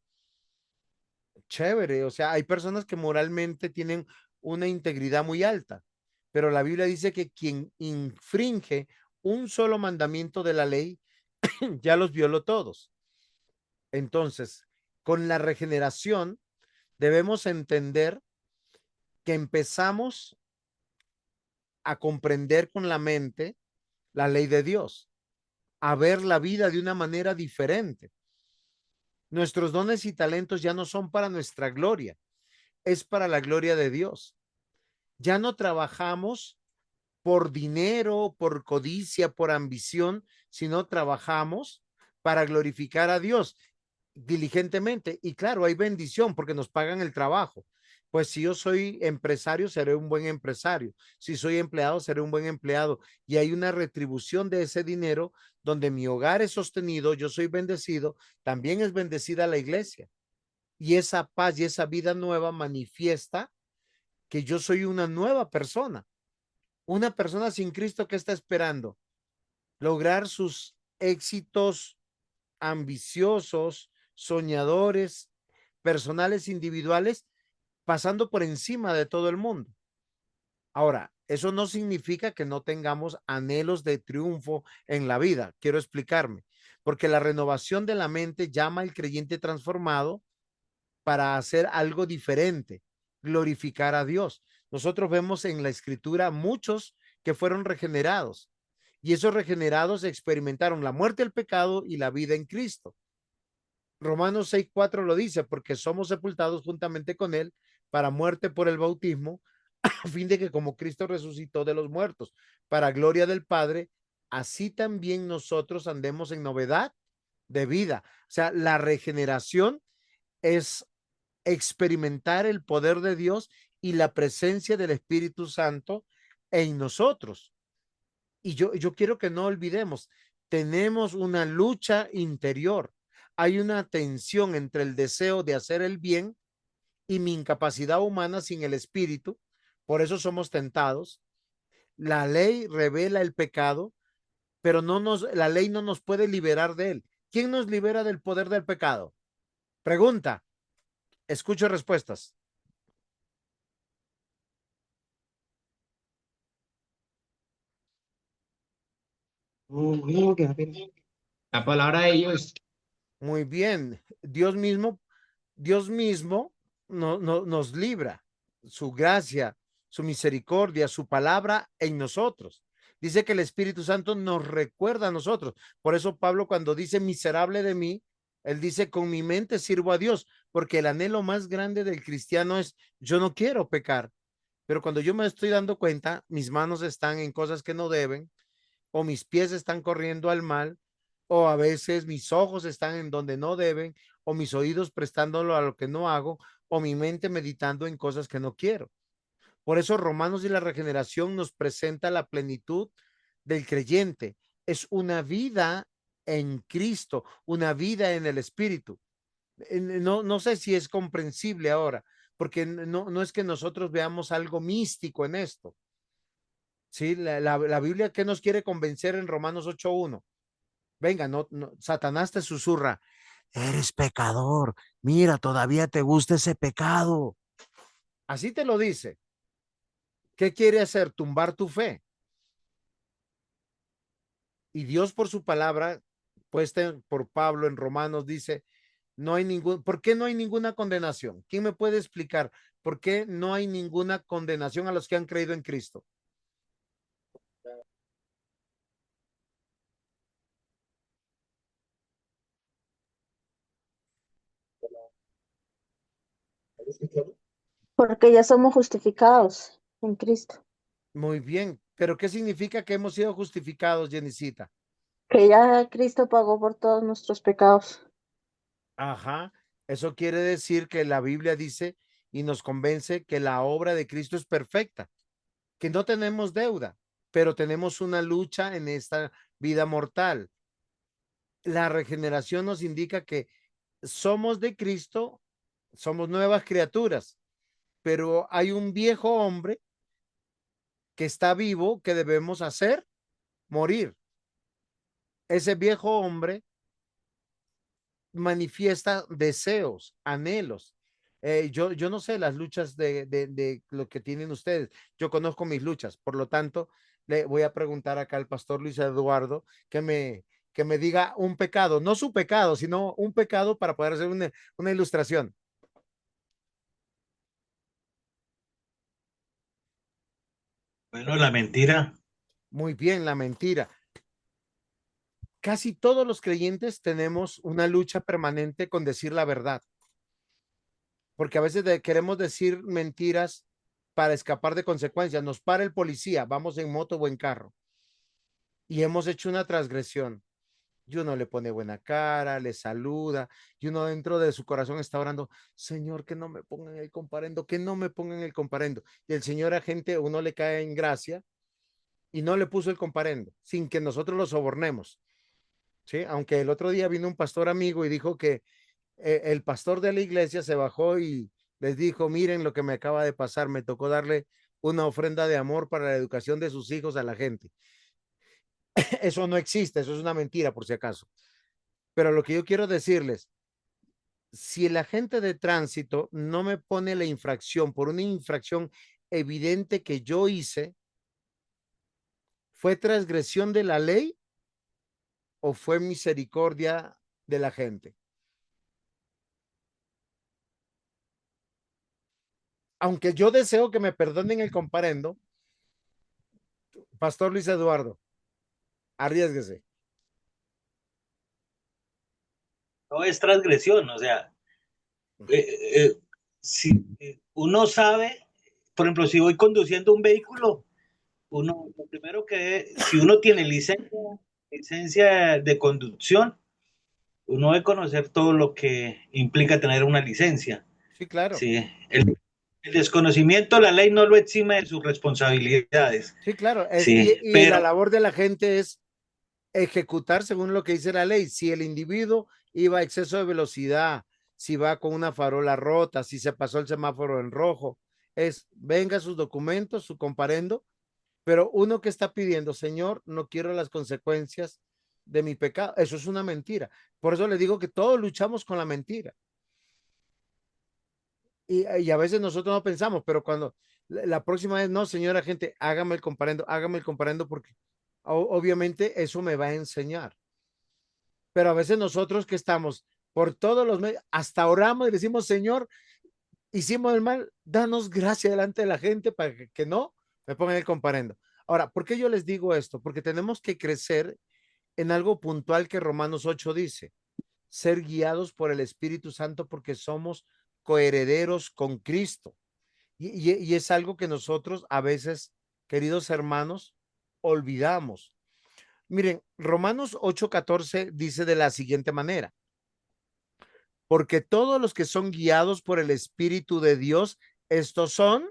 chévere. O sea, hay personas que moralmente tienen una integridad muy alta, pero la Biblia dice que quien infringe un solo mandamiento de la ley, ya los violó todos. Entonces, con la regeneración, debemos entender que empezamos a comprender con la mente la ley de Dios, a ver la vida de una manera diferente. Nuestros dones y talentos ya no son para nuestra gloria, es para la gloria de Dios. Ya no trabajamos por dinero, por codicia, por ambición, sino trabajamos para glorificar a Dios diligentemente. Y claro, hay bendición porque nos pagan el trabajo. Pues si yo soy empresario, seré un buen empresario. Si soy empleado, seré un buen empleado. Y hay una retribución de ese dinero donde mi hogar es sostenido, yo soy bendecido, también es bendecida la iglesia. Y esa paz y esa vida nueva manifiesta que yo soy una nueva persona. Una persona sin Cristo que está esperando lograr sus éxitos ambiciosos, soñadores, personales, individuales, pasando por encima de todo el mundo. Ahora, eso no significa que no tengamos anhelos de triunfo en la vida. Quiero explicarme, porque la renovación de la mente llama al creyente transformado para hacer algo diferente, glorificar a Dios. Nosotros vemos en la escritura muchos que fueron regenerados y esos regenerados experimentaron la muerte del pecado y la vida en Cristo. Romanos 6:4 lo dice, porque somos sepultados juntamente con él para muerte por el bautismo, a fin de que como Cristo resucitó de los muertos, para gloria del Padre, así también nosotros andemos en novedad de vida. O sea, la regeneración es experimentar el poder de Dios y la presencia del Espíritu Santo en nosotros. Y yo quiero que no olvidemos, tenemos una lucha interior. Hay una tensión entre el deseo de hacer el bien y mi incapacidad humana sin el Espíritu. Por eso somos tentados. La ley revela el pecado, pero la ley no nos puede liberar de él. ¿Quién nos libera del poder del pecado? Pregunta. Escucho respuestas. La palabra de Dios. Muy bien. Dios mismo nos libra, su gracia, su misericordia, su palabra en nosotros. Dice que el Espíritu Santo nos recuerda a nosotros. Por eso Pablo cuando dice miserable de mí, él dice con mi mente sirvo a Dios, porque el anhelo más grande del cristiano es yo no quiero pecar, pero cuando yo me estoy dando cuenta, mis manos están en cosas que no deben, o mis pies están corriendo al mal, o a veces mis ojos están en donde no deben, o mis oídos prestándolo a lo que no hago, o mi mente meditando en cosas que no quiero. Por eso Romanos y la regeneración nos presenta la plenitud del creyente. Es una vida en Cristo, una vida en el Espíritu. No sé si es comprensible ahora, porque no es que nosotros veamos algo místico en esto. Sí, la Biblia que nos quiere convencer en Romanos 8:1. Venga, Satanás te susurra, eres pecador, mira, todavía te gusta ese pecado. Así te lo dice. ¿Qué quiere hacer? Tumbar tu fe. Y Dios por su palabra, puesta por Pablo en Romanos, dice, ¿por qué no hay ninguna condenación? ¿Quién me puede explicar por qué no hay ninguna condenación a los que han creído en Cristo? Porque ya somos justificados en Cristo, Muy bien, pero ¿qué significa que hemos sido justificados, Jenicita? que ya Cristo pagó por todos nuestros pecados. Ajá, eso quiere decir que la Biblia dice y nos convence que la obra de Cristo es perfecta, que no tenemos deuda, pero tenemos una lucha en esta vida mortal. La regeneración nos indica que somos de Cristo, somos nuevas criaturas, pero hay un viejo hombre que está vivo que debemos hacer morir. Ese viejo hombre manifiesta deseos, anhelos. Yo no sé las luchas de lo que tienen ustedes. Yo conozco mis luchas, por lo tanto, le voy a preguntar acá al pastor Luis Eduardo que me diga un pecado, no su pecado, sino un pecado para poder hacer una ilustración. Bueno, la mentira. Muy bien, la mentira. Casi todos los creyentes tenemos una lucha permanente con decir la verdad, porque a veces queremos decir mentiras para escapar de consecuencias. Nos para el policía, vamos en moto o en carro y hemos hecho una transgresión. Y uno le pone buena cara, le saluda, y uno dentro de su corazón está orando, Señor, que no me pongan el comparendo, que no me pongan el comparendo. Y el Señor agente, uno le cae en gracia y no le puso el comparendo, sin que nosotros lo sobornemos. ¿Sí? Aunque el otro día vino un pastor amigo y dijo que el pastor de la iglesia se bajó y les dijo, miren lo que me acaba de pasar, me tocó darle una ofrenda de amor para la educación de sus hijos a la gente. Eso no existe, eso es una mentira por si acaso. Pero lo que yo quiero decirles, si el agente de tránsito no me pone la infracción por una infracción evidente que yo hice, ¿fue transgresión de la ley o fue misericordia de la gente? Aunque yo deseo que me perdonen el comparendo, Pastor Luis Eduardo, arriesguese. No es transgresión, o sea, eh, eh, si uno sabe, por ejemplo, si voy conduciendo un vehículo, uno, lo primero que, si uno tiene licencia de conducción, uno debe conocer todo lo que implica tener una licencia. Sí, claro. Sí, el desconocimiento, la ley no lo exime de sus responsabilidades. Sí, claro. Sí, Y la pero labor de la gente es ejecutar según lo que dice la ley. Si el individuo iba a exceso de velocidad, si va con una farola rota, si se pasó el semáforo en rojo, es venga sus documentos, su comparendo, pero uno que está pidiendo, Señor, no quiero las consecuencias de mi pecado. Eso es una mentira. Por eso le digo que todos luchamos con la mentira. Y a veces nosotros no pensamos, pero cuando la próxima vez, no, señora gente, hágame el comparendo porque obviamente eso me va a enseñar. Pero a veces nosotros que estamos por todos los medios, hasta oramos y decimos, Señor, hicimos el mal, danos gracia delante de la gente para que no me pongan el comparendo. Ahora, ¿por qué yo les digo esto? Porque tenemos que crecer en algo puntual que Romanos 8 dice, ser guiados por el Espíritu Santo porque somos coherederos con Cristo. Y es algo que nosotros a veces, queridos hermanos, olvidamos. Miren, Romanos 8:14 dice de la siguiente manera, porque todos los que son guiados por el Espíritu de Dios, estos son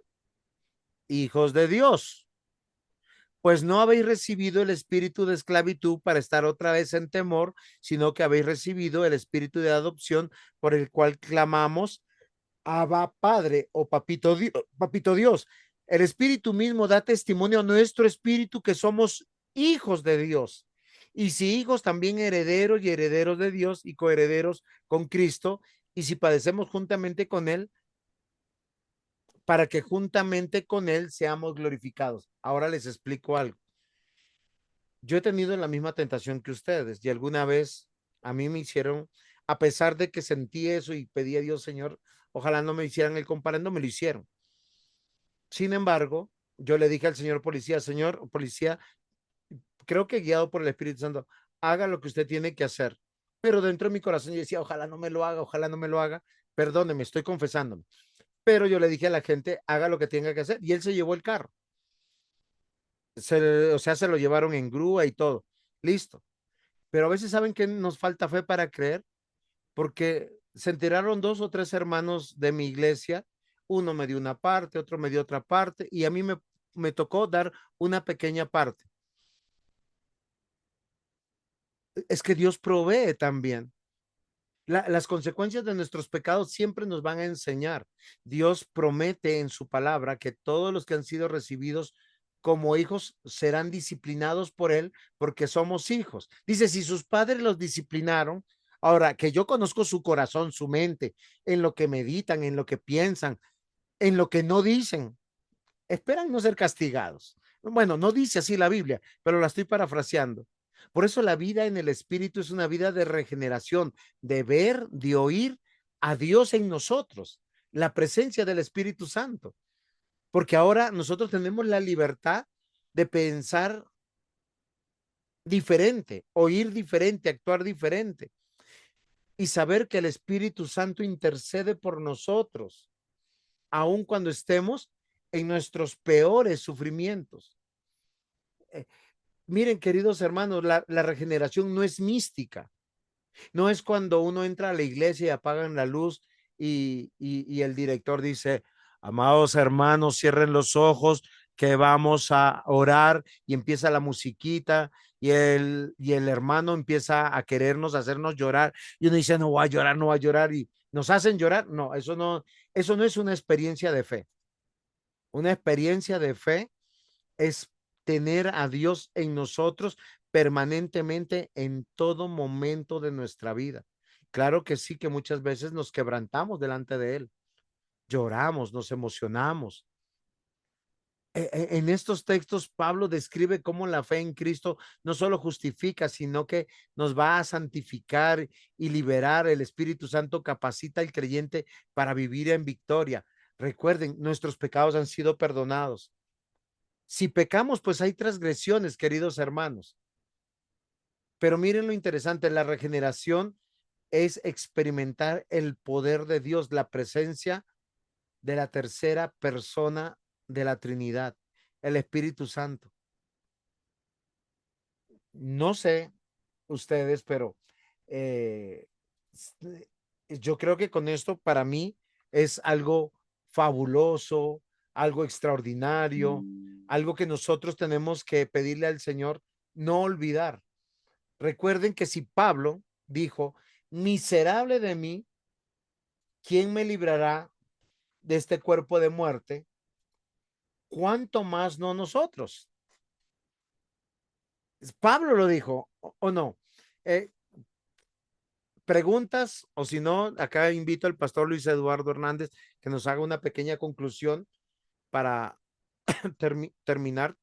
hijos de Dios. Pues no habéis recibido el espíritu de esclavitud para estar otra vez en temor, sino que habéis recibido el espíritu de adopción por el cual clamamos, Abba Padre o Papito Dios. El Espíritu mismo da testimonio a nuestro espíritu que somos hijos de Dios. Y si hijos, también herederos y herederos de Dios y coherederos con Cristo. Y si padecemos juntamente con Él, para que juntamente con Él seamos glorificados. Ahora les explico algo. Yo he tenido la misma tentación que ustedes y alguna vez a mí me hicieron, a pesar de que sentí eso y pedí a Dios, Señor, ojalá no me hicieran el comparendo, me lo hicieron. Sin embargo, yo le dije al señor policía, señor policía, creo que guiado por el Espíritu Santo, haga lo que usted tiene que hacer. Pero dentro de mi corazón yo decía, ojalá no me lo haga, ojalá no me lo haga. Perdóneme, estoy confesándome. Pero yo le dije a la gente, haga lo que tenga que hacer. Y él se llevó el carro. O sea, se lo llevaron en grúa y todo. Listo. Pero a veces saben que nos falta fe para creer, porque se enteraron dos o tres hermanos de mi iglesia. Uno me dio una parte, otro me dio otra parte, y a mí me tocó dar una pequeña parte. Es que Dios provee también. Las consecuencias de nuestros pecados siempre nos van a enseñar. Dios promete en su palabra que todos los que han sido recibidos como hijos serán disciplinados por Él porque somos hijos. Dice, si sus padres los disciplinaron, ahora que yo conozco su corazón, su mente, en lo que meditan, en lo que piensan, en lo que no dicen, esperan no ser castigados. Bueno, no dice así la Biblia, pero la estoy parafraseando. Por eso la vida en el Espíritu es una vida de regeneración, de ver, de oír a Dios en nosotros, la presencia del Espíritu Santo. Porque ahora nosotros tenemos la libertad de pensar diferente, oír diferente, actuar diferente y saber que el Espíritu Santo intercede por nosotros, aun cuando estemos en nuestros peores sufrimientos. Miren, queridos hermanos, la regeneración no es mística, no es cuando uno entra a la iglesia y apagan la luz y el director dice, amados hermanos, cierren los ojos que vamos a orar y empieza la musiquita y el hermano empieza a querernos, a hacernos llorar y uno dice, no voy a llorar, no voy a llorar ¿Nos hacen llorar? No, eso no es una experiencia de fe. Una experiencia de fe es tener a Dios en nosotros permanentemente en todo momento de nuestra vida. Claro que sí, que muchas veces nos quebrantamos delante de Él, lloramos, nos emocionamos. En estos textos, Pablo describe cómo la fe en Cristo no solo justifica, sino que nos va a santificar y liberar. El Espíritu Santo capacita al creyente para vivir en victoria. Recuerden, nuestros pecados han sido perdonados. Si pecamos, pues hay transgresiones, queridos hermanos. Pero miren lo interesante, la regeneración es experimentar el poder de Dios, la presencia de la tercera persona de la Trinidad, el Espíritu Santo. No sé ustedes, pero eh, yo creo que con esto para mí es algo fabuloso, algo extraordinario, algo que nosotros tenemos que pedirle al Señor no olvidar. Recuerden que si Pablo dijo, miserable de mí, ¿quién me librará de este cuerpo de muerte? ¿Cuánto más no nosotros? Pablo lo dijo, o no. Eh, Preguntas, o si no, acá invito al pastor Luis Eduardo Hernández que nos haga una pequeña conclusión para terminar.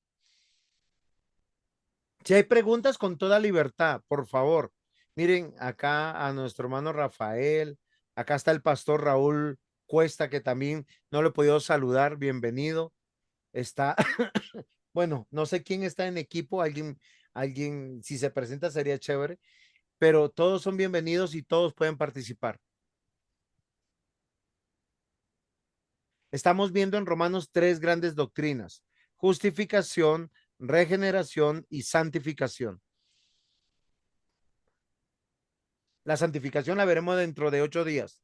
Si hay preguntas, con toda libertad, por favor. Miren, acá a nuestro hermano Rafael, acá está el pastor Raúl Cuesta, que también no lo he podido saludar, bienvenido. Está, bueno, no sé quién está en equipo, alguien, si se presenta sería chévere, pero todos son bienvenidos y todos pueden participar. Estamos viendo en Romanos tres grandes doctrinas: justificación, regeneración y santificación. La santificación la veremos dentro de 8 días.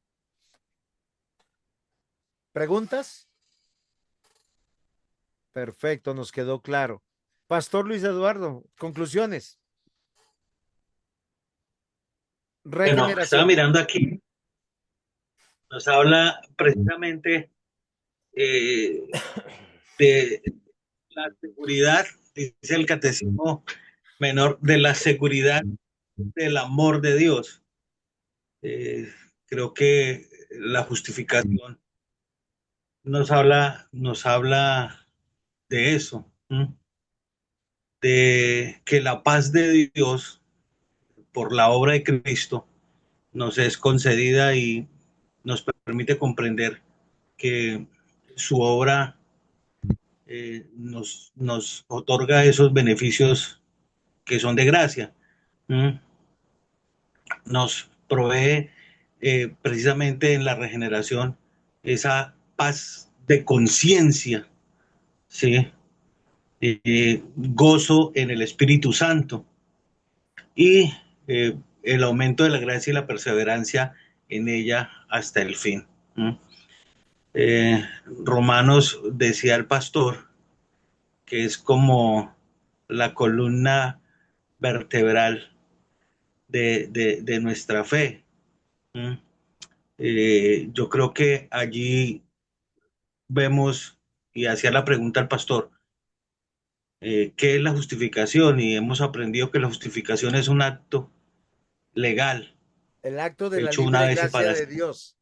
¿Preguntas? Perfecto, nos quedó claro. Pastor Luis Eduardo, conclusiones. Bueno, estaba Regeneración. mirando aquí, nos habla precisamente de la seguridad, dice el catecismo menor, de la seguridad del amor de Dios. Eh, Creo que la justificación nos habla de eso, ¿m? De que la paz de Dios por la obra de Cristo nos es concedida y nos permite comprender que su obra nos otorga esos beneficios que son de gracia. ¿M? Nos provee precisamente en la regeneración esa paz de conciencia, ¿sí? Gozo en el Espíritu Santo y el aumento de la gracia y la perseverancia en ella hasta el fin. Romanos, decía el pastor, que es como la columna vertebral de nuestra fe. Yo creo que allí vemos, y hacía la pregunta al pastor, ¿qué es la justificación? Y hemos aprendido que la justificación es un acto legal, El acto de la hecho una libre vez y gracia para de Dios.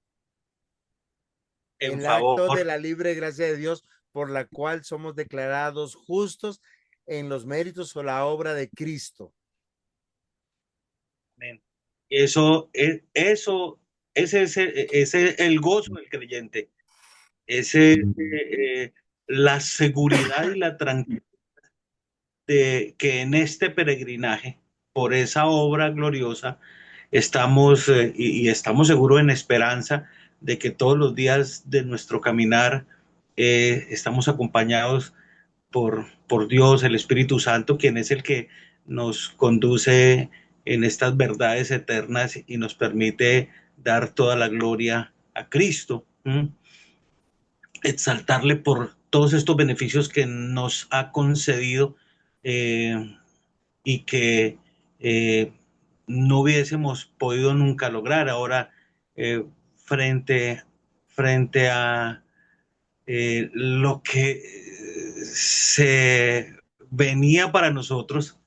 en El acto de favor. la libre gracia de Dios por la cual somos declarados justos en los méritos o la obra de Cristo. Eso, ese es el gozo del creyente, ese la seguridad y la tranquilidad de que en este peregrinaje, por esa obra gloriosa, estamos y estamos seguros en esperanza de que todos los días de nuestro caminar estamos acompañados por Dios, el Espíritu Santo, quien es el que nos conduce en estas verdades eternas y nos permite dar toda la gloria a Cristo. Exaltarle por todos estos beneficios que nos ha concedido eh, y que no hubiésemos podido nunca lograr. Ahora, frente, frente a lo que se venía para nosotros,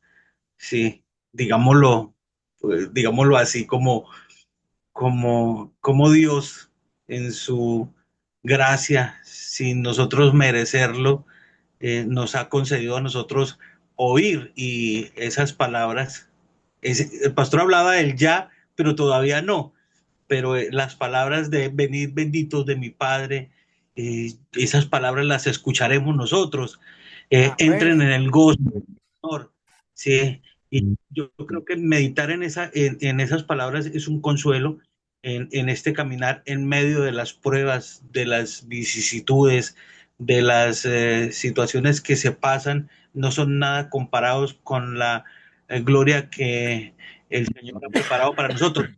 sí, digámoslo, pues, digámoslo así, como Dios en su gracia, sin nosotros merecerlo, nos ha concedido a nosotros oír y esas palabras, el pastor hablaba del ya, pero todavía no, pero las palabras de venid benditos de mi Padre, esas palabras las escucharemos nosotros, entren en Amén. el gozo del Señor, ¿sí? Y yo creo que meditar en esas palabras es un consuelo en este caminar en medio de las pruebas, de las vicisitudes, de las situaciones que se pasan, no son nada comparados con la gloria que el Señor ha preparado para nosotros.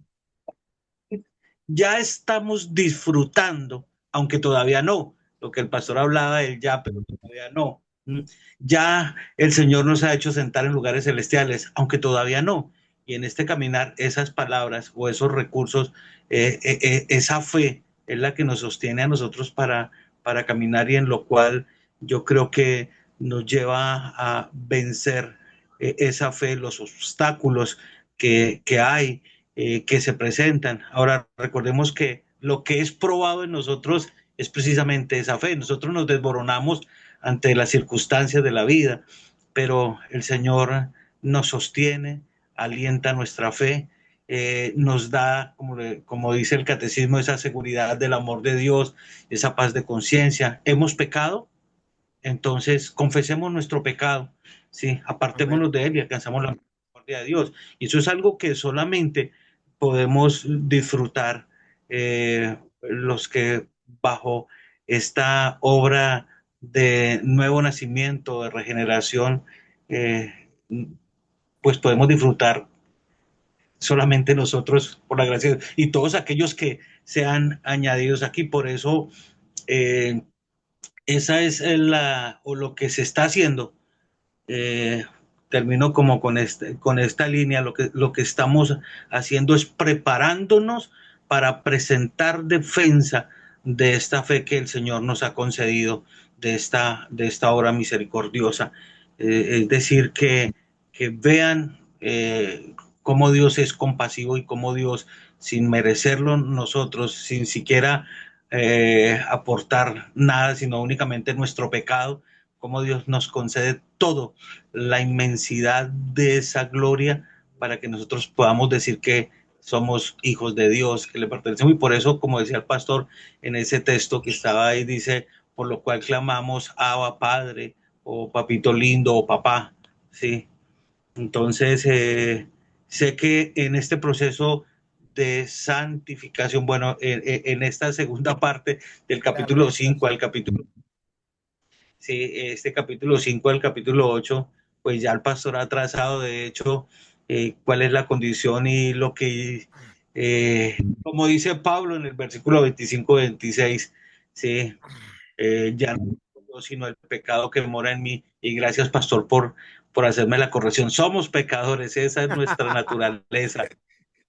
Ya estamos disfrutando, aunque todavía no, lo que el pastor hablaba del ya, pero todavía no. Ya el Señor nos ha hecho sentar en lugares celestiales, aunque todavía no. Y en este caminar, esas palabras o esos recursos, esa fe es la que nos sostiene a nosotros para caminar y en lo cual yo creo que nos lleva a vencer esa fe, los obstáculos que hay que se presentan. Ahora, recordemos que lo que es probado en nosotros es precisamente esa fe. Nosotros nos desboronamos ante las circunstancias de la vida, pero el Señor nos sostiene, alienta nuestra fe, nos da, como dice el catecismo, esa seguridad del amor de Dios, esa paz de conciencia. ¿Hemos pecado? Entonces, confesemos nuestro pecado, ¿sí? Amén. Apartémonos de él y alcanzamos la misericordia de Dios. Y eso es algo que solamente podemos disfrutar los que bajo esta obra de nuevo nacimiento, de regeneración, eh, pues podemos disfrutar solamente nosotros por la gracia de Dios y todos aquellos que sean añadidos aquí. Por eso, eh, esa es o lo que se está haciendo. eh, Termino como con esta línea, lo que estamos haciendo es preparándonos para presentar defensa de esta fe que el Señor nos ha concedido, de esta obra misericordiosa. Es decir, que vean cómo Dios es compasivo y cómo Dios, sin merecerlo nosotros, sin siquiera aportar nada, sino únicamente nuestro pecado, cómo Dios nos concede todo, la inmensidad de esa gloria para que nosotros podamos decir que somos hijos de Dios, que le pertenecemos. Y por eso, como decía el pastor en ese texto que estaba ahí, dice, por lo cual clamamos Abba Padre, o Papito lindo, o Papá, ¿sí? Entonces, sé que en este proceso de santificación, bueno, en esta segunda parte del La capítulo 5 al regeneración. capítulo, sí, este capítulo 5 al capítulo 8 pues ya el pastor ha trazado, de hecho, cuál es la condición y lo que, como dice Pablo en el versículo 25-26, sí, ya no yo, sino el pecado que mora en mí. Y gracias, pastor, por hacerme la corrección. Somos pecadores, esa es nuestra naturaleza.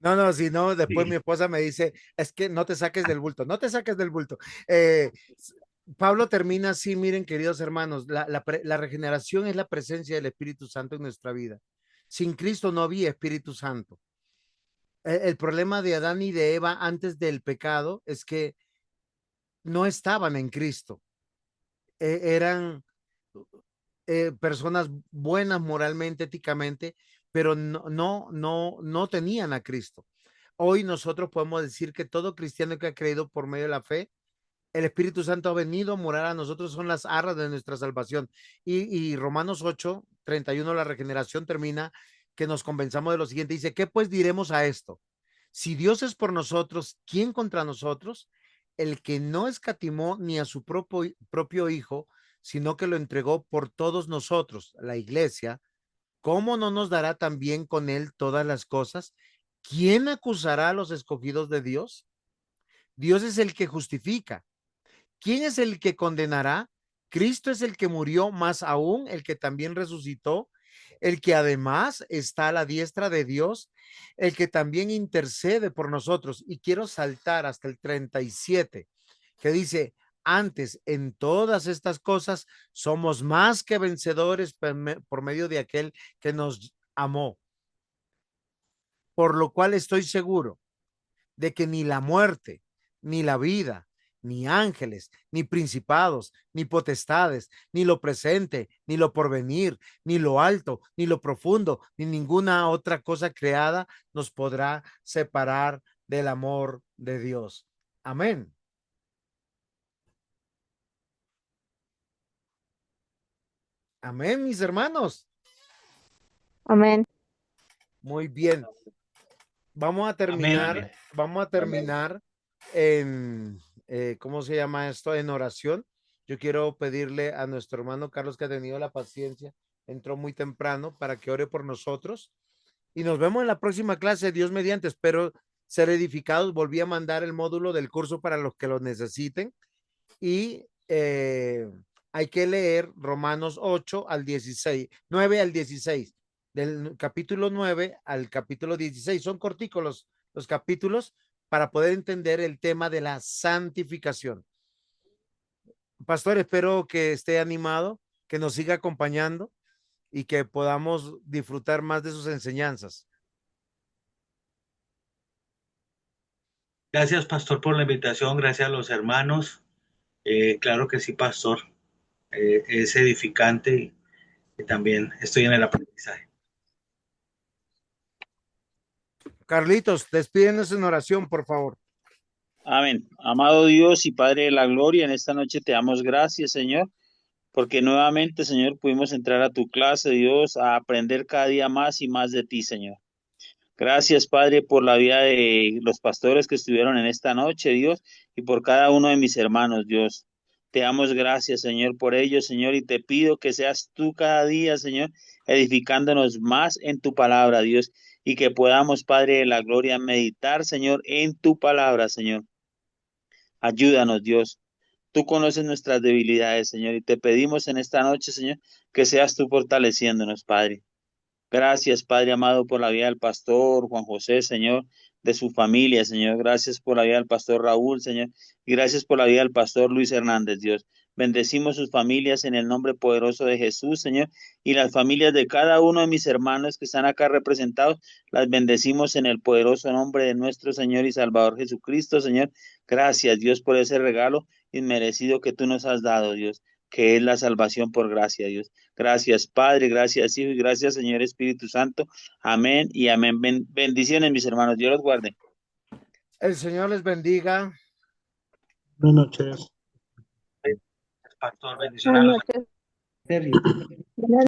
No, no, si no, después mi Sí. esposa me dice, es que no te saques del bulto, no te saques del bulto. Eh, Pablo termina así, miren, queridos hermanos, la regeneración es la presencia del Espíritu Santo en nuestra vida. Sin Cristo no había Espíritu Santo. El problema de Adán y de Eva antes del pecado es que no estaban en Cristo. Eran personas buenas moralmente, éticamente, pero no tenían a Cristo. Hoy nosotros podemos decir que todo cristiano que ha creído por medio de la fe, el Espíritu Santo ha venido a morar a nosotros, son las arras de nuestra salvación. Y Romanos 8:31, la regeneración termina que nos convenzamos de lo siguiente. Dice, ¿qué pues diremos a esto? Si Dios es por nosotros, ¿quién contra nosotros? El que no escatimó ni a su propio Hijo, sino que lo entregó por todos nosotros, la iglesia, ¿cómo no nos dará también con él todas las cosas? ¿Quién acusará a los escogidos de Dios? Dios es el que justifica. ¿Quién es el que condenará? Cristo es el que murió, más aún el que también resucitó, el que además está a la diestra de Dios, el que también intercede por nosotros. Y quiero saltar hasta el 37, que dice, antes en todas estas cosas somos más que vencedores por medio de aquel que nos amó. Por lo cual estoy seguro de que ni la muerte, ni la vida, ni ángeles, ni principados, ni potestades, ni lo presente, ni lo porvenir, ni lo alto, ni lo profundo, ni ninguna otra cosa creada nos podrá separar del amor de Dios. Amén. Amén, mis hermanos. Amén. Muy bien. Vamos a terminar, Amén. vamos a terminar en, ¿cómo se llama esto? En oración. Yo quiero pedirle a nuestro hermano Carlos, que ha tenido la paciencia, entró muy temprano, para que ore por nosotros. Y nos vemos en la próxima clase, Dios mediante. Espero ser edificados. Volví a mandar el módulo del curso para los que lo necesiten. Y hay que leer Romanos 8 al 16, 9 al 16, del capítulo 9 al capítulo 16. Son corticos los capítulos para poder entender el tema de la santificación. Pastor, espero que esté animado, que nos siga acompañando y que podamos disfrutar más de sus enseñanzas. Gracias, pastor, por la invitación. Gracias a los hermanos. Claro que sí, pastor. Es edificante y también estoy en el aprendizaje. Carlitos, despídenos en oración, por favor. Amén. Amado Dios y Padre de la Gloria, en esta noche te damos gracias, Señor, porque nuevamente, Señor, pudimos entrar a tu clase, Dios, a aprender cada día más y más de ti, Señor. Gracias, Padre, por la vida de los pastores que estuvieron en esta noche, Dios, y por cada uno de mis hermanos, Dios. Te damos gracias, Señor, por ello, Señor, y te pido que seas tú cada día, Señor, edificándonos más en tu palabra, Dios, y que podamos, Padre de la Gloria, meditar, Señor, en tu palabra, Señor. Ayúdanos, Dios. Tú conoces nuestras debilidades, Señor, y te pedimos en esta noche, Señor, que seas tú fortaleciéndonos, Padre. Gracias, Padre amado, por la vida del pastor Juan José, Señor, de su familia, Señor. Gracias por la vida del pastor Raúl, Señor. Y gracias por la vida del pastor Luis Hernández, Dios. Bendecimos sus familias en el nombre poderoso de Jesús, Señor. Y las familias de cada uno de mis hermanos que están acá representados, las bendecimos en el poderoso nombre de nuestro Señor y Salvador Jesucristo, Señor. Gracias, Dios, por ese regalo inmerecido que tú nos has dado, Dios, que es la salvación por gracia, Dios. Gracias, Padre, gracias, Hijo, y gracias, Señor Espíritu Santo. Amén y amén. Bendiciones, mis hermanos. Dios los guarde. El Señor les bendiga. Buenas noches. Pastor, bendiciones a Buenas los noches. Serio.